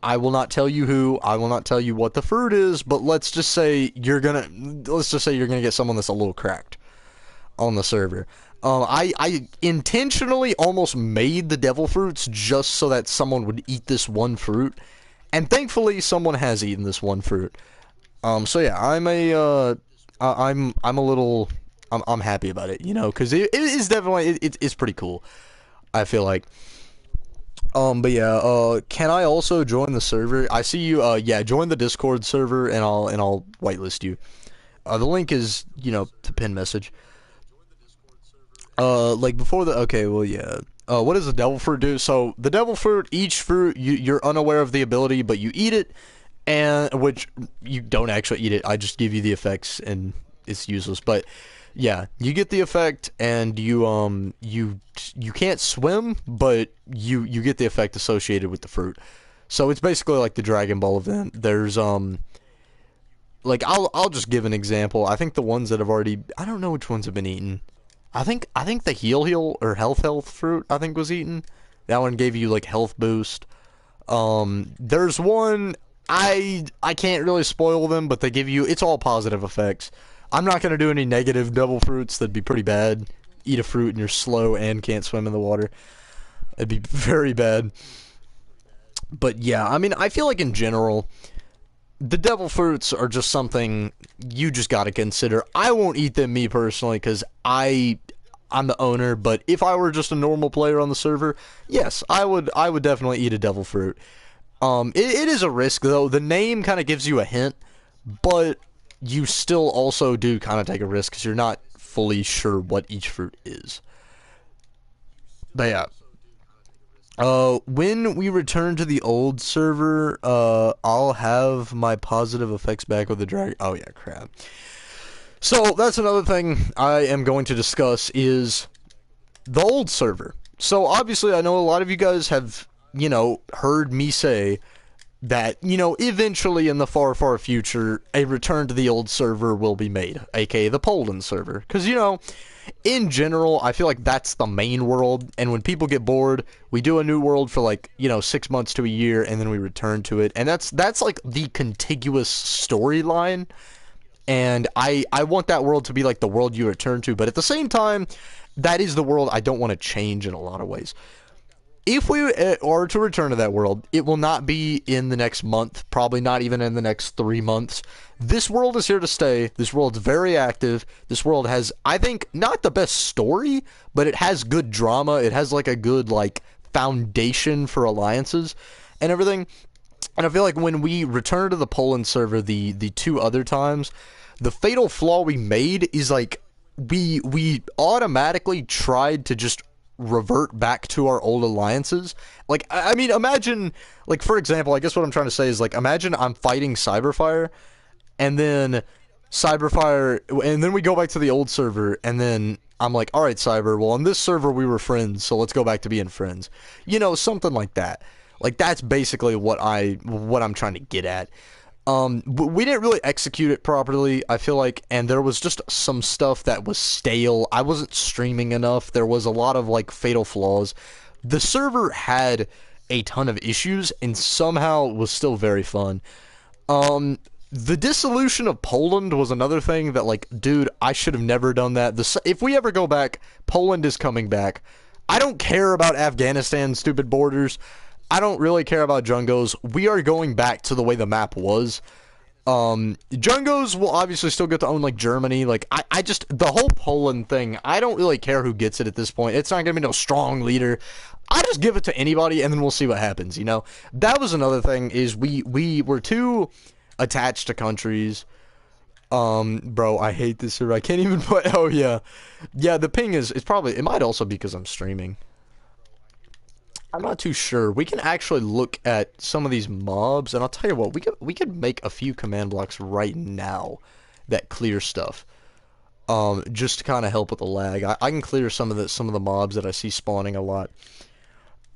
I will not tell you who, I will not tell you what the fruit is, but let's just say you're gonna get someone that's a little cracked on the server. I intentionally almost made the devil fruits just so that someone would eat this one fruit, and thankfully someone has eaten this one fruit. So yeah, I'm happy about it, you know, because it is definitely it's pretty cool. I feel like. But yeah, can I also join the server? I see you. Yeah, join the Discord server, and I'll whitelist you. The link is, you know, to pin message. Like before the... Okay, well, yeah. What does the devil fruit do? So, the devil fruit, each fruit, you're unaware of the ability, but you eat it, and... Which, you don't actually eat it, I just give you the effects, and it's useless, but... Yeah, you get the effect, and you can't swim, but you get the effect associated with the fruit. So, it's basically like the Dragon Ball event. There's, like, I'll just give an example. I think the ones that have already... I don't know which ones have been eaten. I think the heal or health fruit I think was eaten. That one gave you like health boost. There's one I can't really spoil them, but they give you, it's all positive effects. I'm not gonna do any negative devil fruits. That'd be pretty bad. Eat a fruit and you're slow and can't swim in the water. It'd be very bad. But yeah, I mean, I feel like in general, the devil fruits are just something you just gotta consider. I won't eat them, me personally, because I'm the owner, but if I were just a normal player on the server, yes, I would definitely eat a devil fruit. It is a risk, though. The name kind of gives you a hint, but you still also do kind of take a risk, because you're not fully sure what each fruit is. But yeah. When we return to the old server, I'll have my positive effects back with the drag. Oh yeah, crap. So, that's another thing I am going to discuss is the old server. So, obviously, I know a lot of you guys have, you know, heard me say that, you know, eventually in the far, far future, a return to the old server will be made, aka the Poland server. Because, you know, in general, I feel like that's the main world, and when people get bored, we do a new world for, like, you know, 6 months to a year, and then we return to it, and that's like, the contiguous storyline, and I want that world to be, like, the world you return to, but at the same time, that is the world I don't want to change in a lot of ways. If we are to return to that world, it will not be in the next month, probably not even in the next 3 months. This world is here to stay. This world's very active. This world has, I think, not the best story, but it has good drama. It has like a good like foundation for alliances and everything. And I feel like when we return to the Poland server the 2 other times, the fatal flaw we made is like we automatically tried to just revert back to our old alliances. Like, I mean, imagine, like, for example, I guess what I'm trying to say is, like, imagine I'm fighting Cyberfire, and then Cyberfire, and then we go back to the old server, and then I'm like, alright, Cyber, well, on this server we were friends, so let's go back to being friends. You know, something like that. Like, that's basically what I'm trying to get at. We didn't really execute it properly, I feel like, and there was just some stuff that was stale. I wasn't streaming enough. There was a lot of, like, fatal flaws. The server had a ton of issues, and somehow was still very fun. The dissolution of Poland was another thing that, like, dude, I should have never done that. If we ever go back, Poland is coming back. I don't care about Afghanistan's stupid borders. I don't really care about Jungos. We are going back to the way the map was. Jungos will obviously still get to own, like, Germany. Like, I just, the whole Poland thing, I don't really care who gets it at this point. It's not gonna be no strong leader. I just give it to anybody, and then we'll see what happens, you know? That was another thing, is we were too attached to countries. Bro, I hate this server. I can't even put, oh, yeah. Yeah, the ping is, it's probably, it might also be because I'm streaming. I'm not too sure. We can actually look at some of these mobs, and I'll tell you what, we could make a few command blocks right now that clear stuff. Just to kind of help with the lag. I can clear some of the mobs that I see spawning a lot.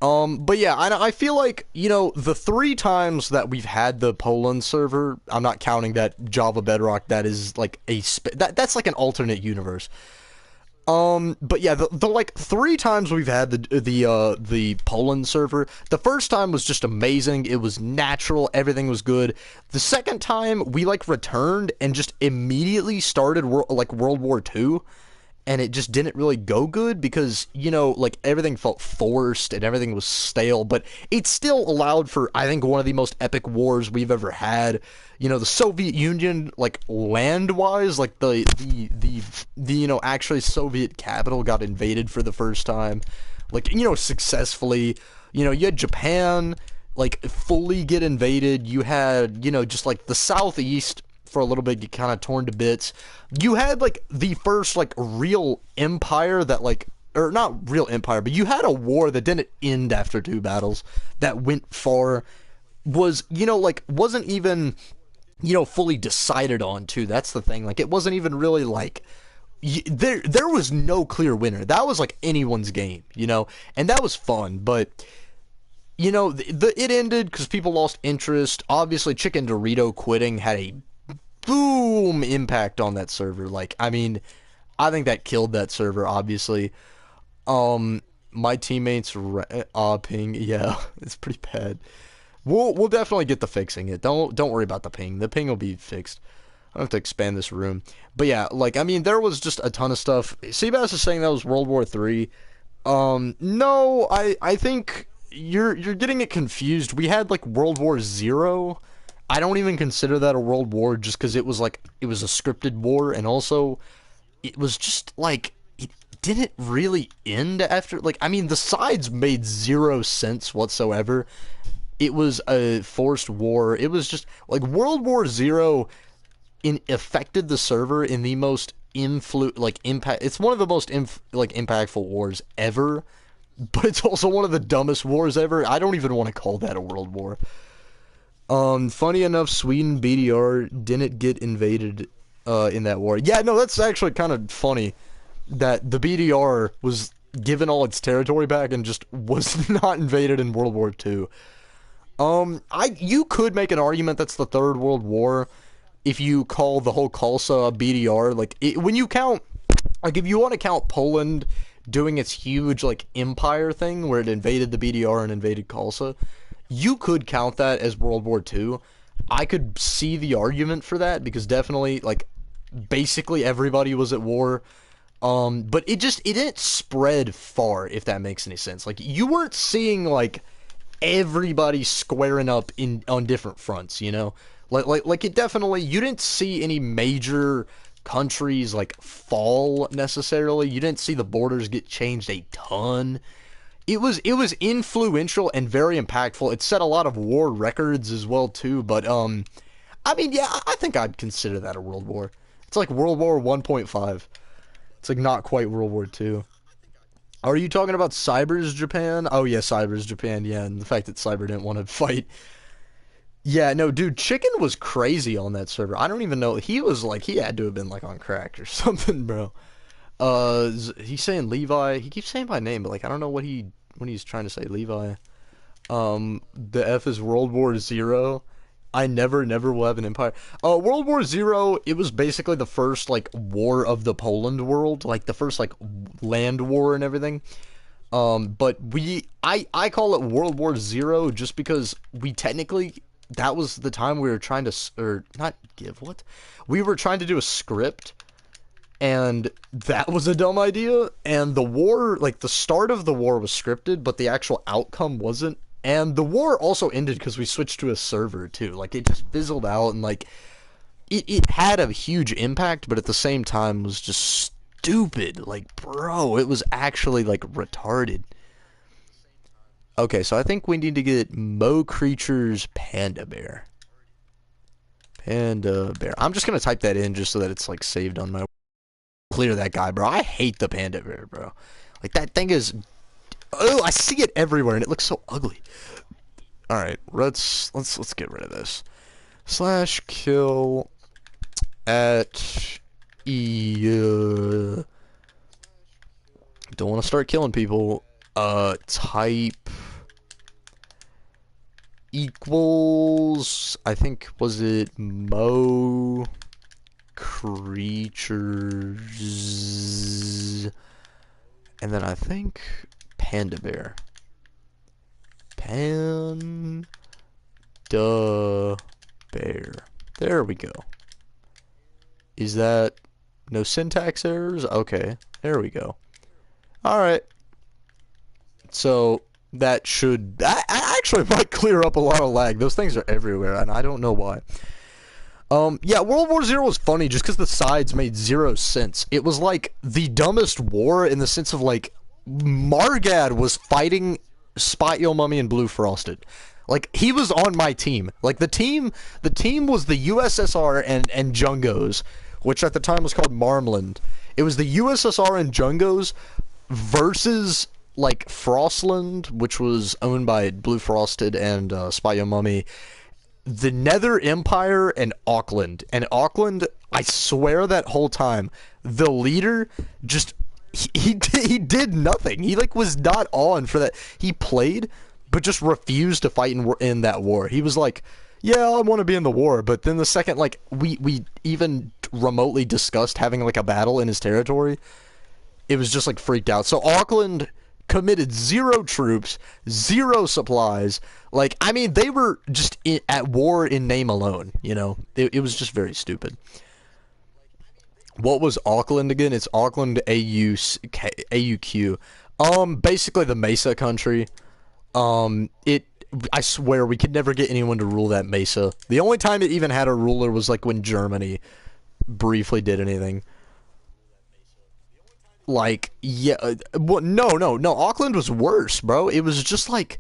But yeah, I feel like, you know, the 3 times that we've had the Poland server, I'm not counting that Java Bedrock, that is like that's like an alternate universe. But yeah, the like 3 times we've had the Poland server, the first time was just amazing. It was natural, everything was good. The second time we like returned and just immediately started World War II, and it just didn't really go good because, you know, like, everything felt forced and everything was stale, but it still allowed for, I think, one of the most epic wars we've ever had. You know, the Soviet Union, like, land-wise, like, the you know, actually Soviet capital got invaded for the first time, like, you know, successfully. You know, you had Japan, like, fully get invaded. You had, you know, just, like, the Southeast for a little bit get kind of torn to bits. You had, like, the first, like, real empire that, like, or not real empire, but you had a war that didn't end after 2 battles, that went far, was, you know, like, wasn't even, you know, fully decided on, too. That's the thing. Like, it wasn't even really, like, there was no clear winner. That was, like, anyone's game, you know, and that was fun, but, you know, it ended because people lost interest. Obviously, Chicken Dorito quitting had a boom impact on that server. Like, I mean, I think that killed that server, obviously. My teammates, ping, yeah, it's pretty bad. We'll definitely get to fixing it. Don't worry about the ping. The ping will be fixed. I don't have to expand this room. But yeah, like, I mean, there was just a ton of stuff. Seabass is saying that was World War III. No, I think you're getting it confused. We had, like, World War Zero. I don't even consider that a world war, just because it was, like, it was a scripted war, and also, it was just, like, it didn't really end after, like, I mean, the sides made 0 sense whatsoever. It was a forced war. It was just, like, World War Zero affected the server in the most impact, it's one of the most, impactful wars ever, but it's also one of the dumbest wars ever. I don't even want to call that a world war. Funny enough, Sweden BDR didn't get invaded, in that war. Yeah, no, that's actually kind of funny, that the BDR was given all its territory back and just was not invaded in World War II. You could make an argument that's the Third World War, if you call the whole Khalsa a BDR, like, when you count, like, if you want to count Poland doing its huge, like, empire thing, where it invaded the BDR and invaded Khalsa, you could count that as World War II. I could see the argument for that, because definitely, like, basically everybody was at war. But it didn't spread far, if that makes any sense. Like, you weren't seeing, like, everybody squaring up on different fronts, you know? Like it definitely, you didn't see any major countries, like, fall, necessarily. You didn't see the borders get changed a ton. It was influential and very impactful. It set a lot of war records as well, too, but, I mean, yeah, I think I'd consider that a world war. It's like World War 1.5. It's like not quite World War 2. Are you talking about Cyber's Japan? Oh yeah, Cyber's Japan, yeah, and the fact that Cyber didn't want to fight. Yeah, no, dude, Chicken was crazy on that server. I don't even know. He was like, he had to have been like on crack or something, bro. He's saying Levi. He keeps saying my name, but like I don't know when he's trying to say Levi. The F is World War Zero. I never will have an empire. World War Zero, it was basically the first, like, war of the Poland world. Like, the first, like, land war and everything. But I call it World War Zero just because we technically, that was the time we were trying to, or, not give, what? We were trying to do a script, and that was a dumb idea, and the war, like, the start of the war was scripted, but the actual outcome wasn't. And the war also ended because we switched to a server, too. Like, it just fizzled out, and, like, it had a huge impact, but at the same time was just stupid. Like, bro, it was actually, like, retarded. Okay, so I think we need to get Mo Creature's Panda Bear. Panda Bear. I'm just gonna type that in just so that it's, like, saved on my... Clear that guy, bro. I hate the Panda Bear, bro. Like, that thing is... Oh, I see it everywhere, and it looks so ugly. All right, let's get rid of this. /kill at e. Don't want to start killing people. Type equals. I think was it Mo Creatures, and then I think. Panda Bear. Panda Bear. There we go. Is that no syntax errors? Okay, there we go. Alright. So, that should... I actually might clear up a lot of lag. Those things are everywhere, and I don't know why. Yeah, World War Zero was funny just because the sides made zero sense. It was like the dumbest war in the sense of, like, Margad was fighting Spot Yo Mummy and Blue Frosted. Like, he was on my team. Like, the team was the USSR and Jungos, which at the time was called Marmland. It was the USSR and Jungos versus, like, Frostland, which was owned by Blue Frosted and Spot Yo Mummy. The Nether Empire and Auckland. And Auckland, I swear that whole time, the leader just... He did nothing. He, like, was not on for that. He played, but just refused to fight in that war. He was like, yeah, I want to be in the war, but then the second, like, we even remotely discussed having, like, a battle in his territory, it was just, like, freaked out. So Auckland committed 0 troops, 0 supplies. Like, I mean, they were just at war in name alone, you know? It was just very stupid. What was Auckland again? It's Auckland AUQ. Basically the Mesa country. I swear we could never get anyone to rule that Mesa. The only time it even had a ruler was like when Germany briefly did anything. Like, yeah, well, no, Auckland was worse, bro. It was just like,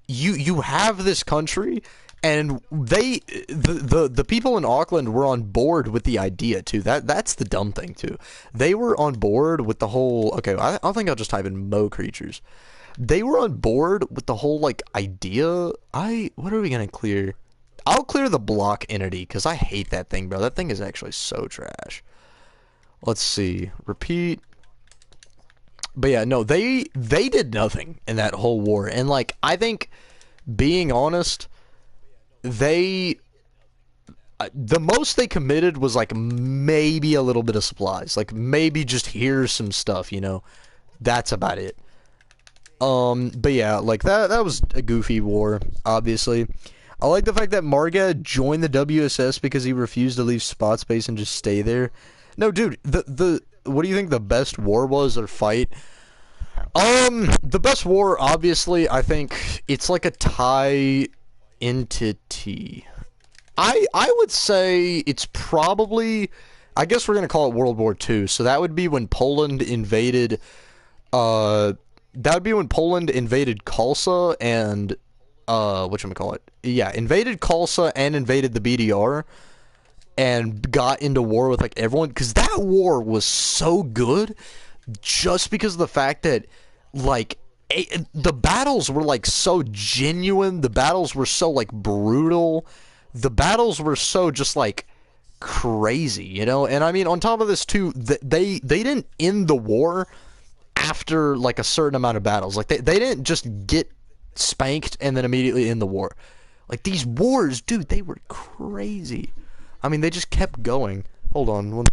you have this country, and the people in Auckland were on board with the idea too. That's the dumb thing too. They were on board with the whole. Okay, I think I'll just type in Mo Creatures. They were on board with the whole like idea. What are we gonna clear? I'll clear the block entity because I hate that thing, bro. That thing is actually so trash. Let's see. Repeat. But yeah, no, they did nothing in that whole war, and like I think, being honest. The most they committed was like maybe a little bit of supplies, like maybe just here's some stuff, you know. That's about it. But yeah, like that was a goofy war, obviously. I like the fact that Margad joined the WSS because he refused to leave spot space and just stay there. No, dude, what do you think the best war was or fight? The best war, obviously, I think it's like a tie entity. I would say it's probably, I guess we're gonna call it World War II. So that would be when Poland invaded. That would be when Poland invaded Kalsa and whatchamacallit? Yeah, invaded Kalsa and invaded the BDR and got into war with like everyone, because that war was so good just because of the fact that like the battles were like so genuine, the battles were so like brutal, the battles were so just like crazy, you know. And I mean, on top of this too, they didn't end the war after like a certain amount of battles. Like they didn't just get spanked and then immediately end the war. Like these wars, dude, they were crazy. I mean, they just kept going. Hold on.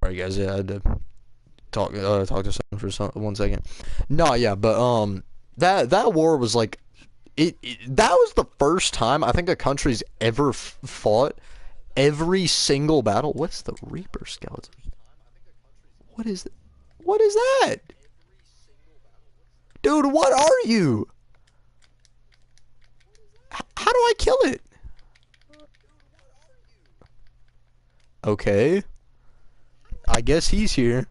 Sorry, guys. Yeah, I had to talk to someone for 1 second. No, yeah, but that war was like that was the first time I think a country's ever fought every single battle. What's the Reaper skeleton? What is it? What is that? Dude, what are you? How do I kill it? Okay. I guess he's here.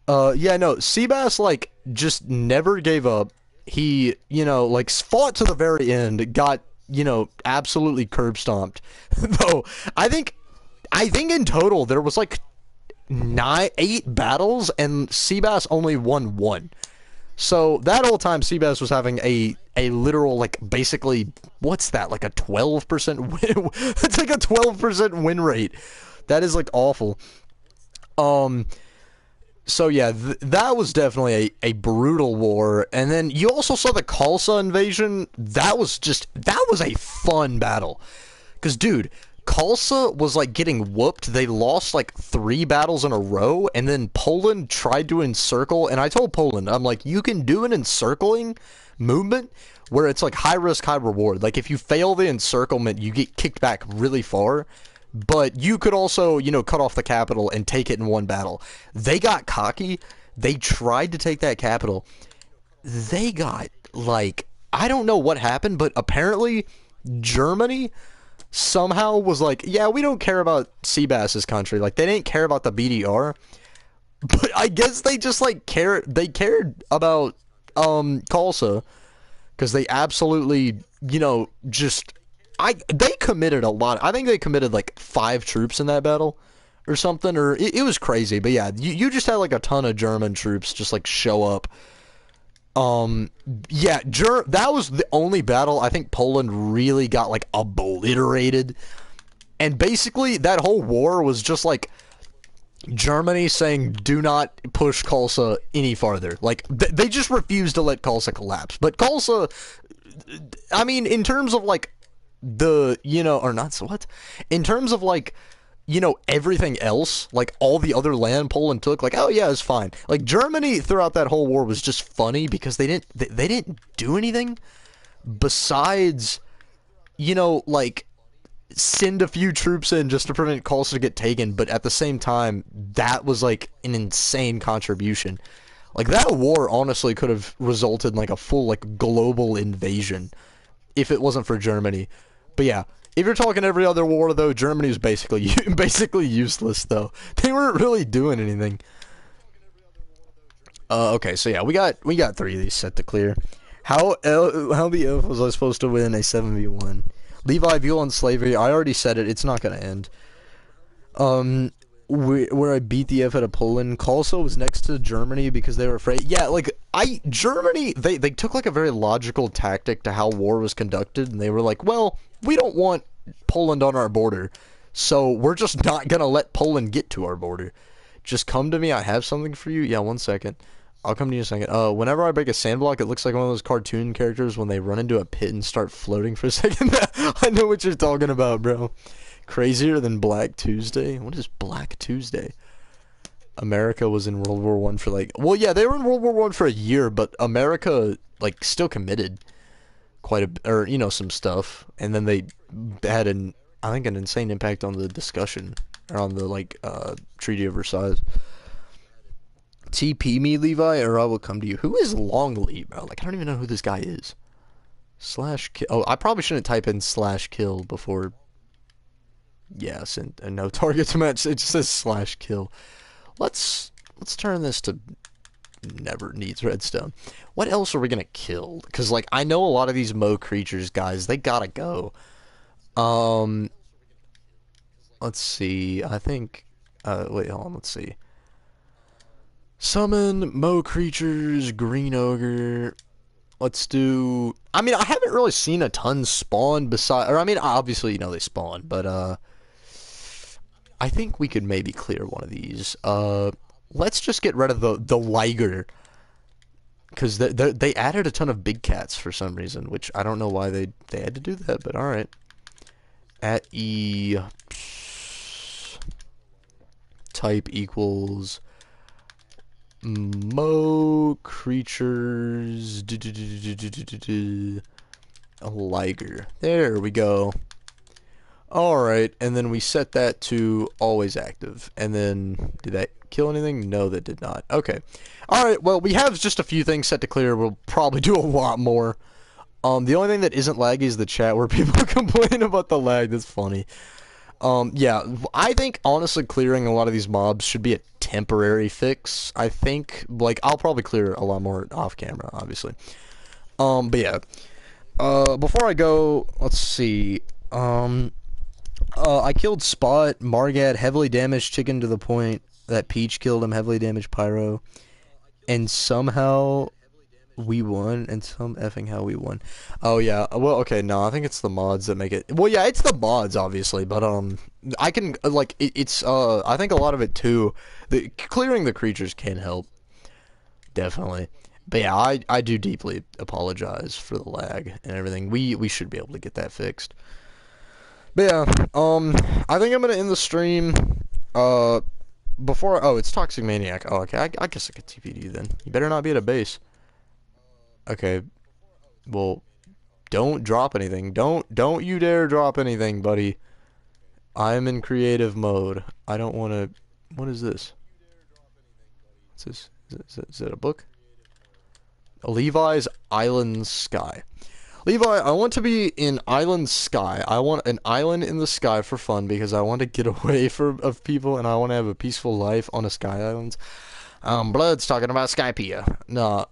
Yeah, no, Seabass, like, just never gave up. He, you know, like, fought to the very end, got, you know, absolutely curb stomped. Though, I think in total, there was, like, 8 battles, and Seabass only won 1. So, that whole time, Seabass was having a literal, like, basically, what's that, like a 12% win? It's like a 12% win rate. That is, like, awful. Um... So yeah, that was definitely a brutal war. And then you also saw the Khalsa invasion. That was a fun battle. Because, dude, Khalsa was like getting whooped. They lost like 3 battles in a row. And then Poland tried to encircle. And I told Poland, I'm like, you can do an encircling movement where it's like high risk, high reward. Like if you fail the encirclement, you get kicked back really far. But you could also, you know, cut off the capital and take it in one battle. They got cocky. They tried to take that capital. They got, like, I don't know what happened, but apparently Germany somehow was like, yeah, we don't care about Seabass's country. Like, they didn't care about the BDR. But I guess they just, like, cared about, Khalsa. Because they absolutely, you know, just... they committed a lot. I think they committed like 5 troops in that battle or something, or it was crazy. But yeah, you just had like a ton of German troops just like show up. Yeah, that was the only battle I think Poland really got like obliterated. And basically that whole war was just like Germany saying do not push Khalsa any farther. Like they just refused to let Khalsa collapse. But Khalsa, I mean, in terms of like you know, or not, so what? In terms of, like, you know, everything else, like, all the other land Poland took, like, oh, yeah, it's fine. Like, Germany throughout that whole war was just funny because they didn't do anything besides, you know, like, send a few troops in just to prevent Khalsa to get taken, but at the same time, that was, like, an insane contribution. Like, that war, honestly, could have resulted in, like, a full, like, global invasion if it wasn't for Germany. But yeah, if you're talking every other war, though, Germany was basically useless, though. They weren't really doing anything. Okay, so yeah, we got 3 of these set to clear. How the F was I supposed to win a 7v1? Levi, view on slavery. I already said it. It's not gonna end. Where I beat the F out of Poland. Kosovo was next to Germany because they were afraid. Yeah, like Germany, they took like a very logical tactic to how war was conducted, and they were like, well, we don't want Poland on our border, so we're just not gonna let Poland get to our border. Just come to me. I have something for you. Yeah, 1 second. I'll come to you in a second. Whenever I break a sand block, it looks like one of those cartoon characters when they run into a pit and start floating for a second. I know what you're talking about, bro. Crazier than Black Tuesday? What is Black Tuesday? America was in World War One for like, well, yeah, they were in World War One for a year, but America like still committed quite a, or some stuff, and then they had I think an insane impact on the discussion or on the like Treaty of Versailles. TP me, Levi, or I will come to you. Who is Longley, bro? Like, I don't even know who this guy is. Slash kill. Oh, I probably shouldn't type in slash kill before. Yes, and no target to match. It just says slash kill. Let's turn this to never needs redstone. What else are we gonna kill? Because like I know a lot of these Mo creatures, guys, they gotta go. Let's see. I think. Wait, hold on. Let's see. Summon Mo creatures, green ogre. Let's do. I mean, I haven't really seen a ton spawn beside. Or I mean, obviously they spawn, but I think we could maybe clear one of these. Let's just get rid of the liger. Because they added a ton of big cats for some reason, which I don't know why they had to do that, but alright. At E type equals Mo creatures a liger. There we go. Alright, and then we set that to always active. And then, did that kill anything? No, that did not. Okay. Alright, well, we have just a few things set to clear. We'll probably do a lot more. The only thing that isn't laggy is the chat where people complain about the lag. That's funny. Yeah, I think, honestly, clearing a lot of these mobs should be a temporary fix. I think, like, I'll probably clear a lot more off camera, obviously. But yeah. Before I go, let's see. I killed Spot, Margad, heavily damaged Chicken to the point that Peach killed him, heavily damaged Pyro. And somehow we won, and some effing how we won. Oh yeah, well okay, no, I think it's the mods that make it. Well yeah, it's the mods obviously, but I can like it's I think a lot of it too. Clearing the creatures can help, definitely. But yeah, I do deeply apologize for the lag and everything. We should be able to get that fixed. But yeah, I think I'm gonna end the stream. Before it's Toxic Maniac. Oh okay, I guess I could TP to you then. You better not be at a base. Okay, well, don't drop anything. Don't you dare drop anything, buddy. I'm in creative mode. I don't want to. What is this? What's this? Is it a book? Levi's Island Sky. Levi, I want to be in Island Sky. I want an island in the sky for fun because I want to get away of people and I want to have a peaceful life on a sky island. Blood's talking about Skypea. No,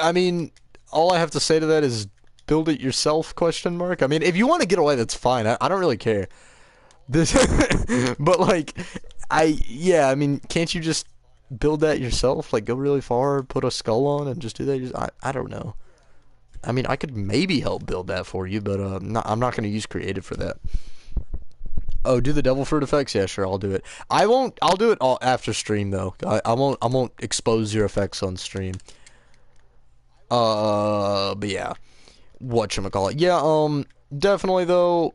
I mean, all I have to say to that is build it yourself, question mark. I mean, if you want to get away, that's fine. I don't really care. This, but like, yeah, I mean, can't you just build that yourself? Like, go really far, put a skull on, and just do that? I don't know. I mean, I could maybe help build that for you, but I'm not going to use creative for that. Oh, do the devil fruit effects? Yeah, sure, I'll do it. I'll do it all after stream though. I won't expose your effects on stream. But yeah, whatchamacallit. Yeah, definitely though,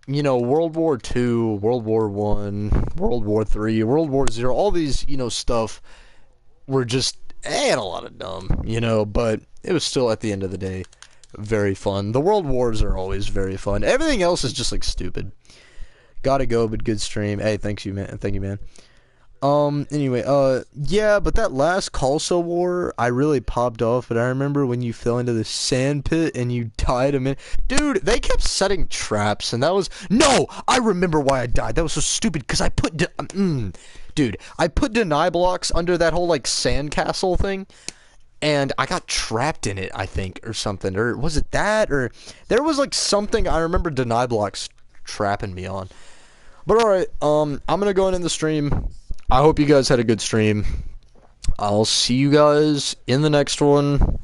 World War II, World War I, World War III, World War Zero, all these, stuff were just, had a lot of dumb, but it was still, at the end of the day, very fun. The World Wars are always very fun. Everything else is just, like, stupid. Gotta go, but good stream. Hey, thank you, man. Anyway, yeah, but that last Khalsa war, I really popped off, but I remember when you fell into the sand pit and you died a minute. Dude, they kept setting traps, and that was, no, I remember why I died. That was so stupid, because I put, dude, I put deny blocks under that whole, like, sandcastle thing, and I got trapped in it, I think, or something, or was it that, or there was, like, something I remember deny blocks trapping me on. But alright, I'm gonna go in the stream. I hope you guys had a good stream. I'll see you guys in the next one.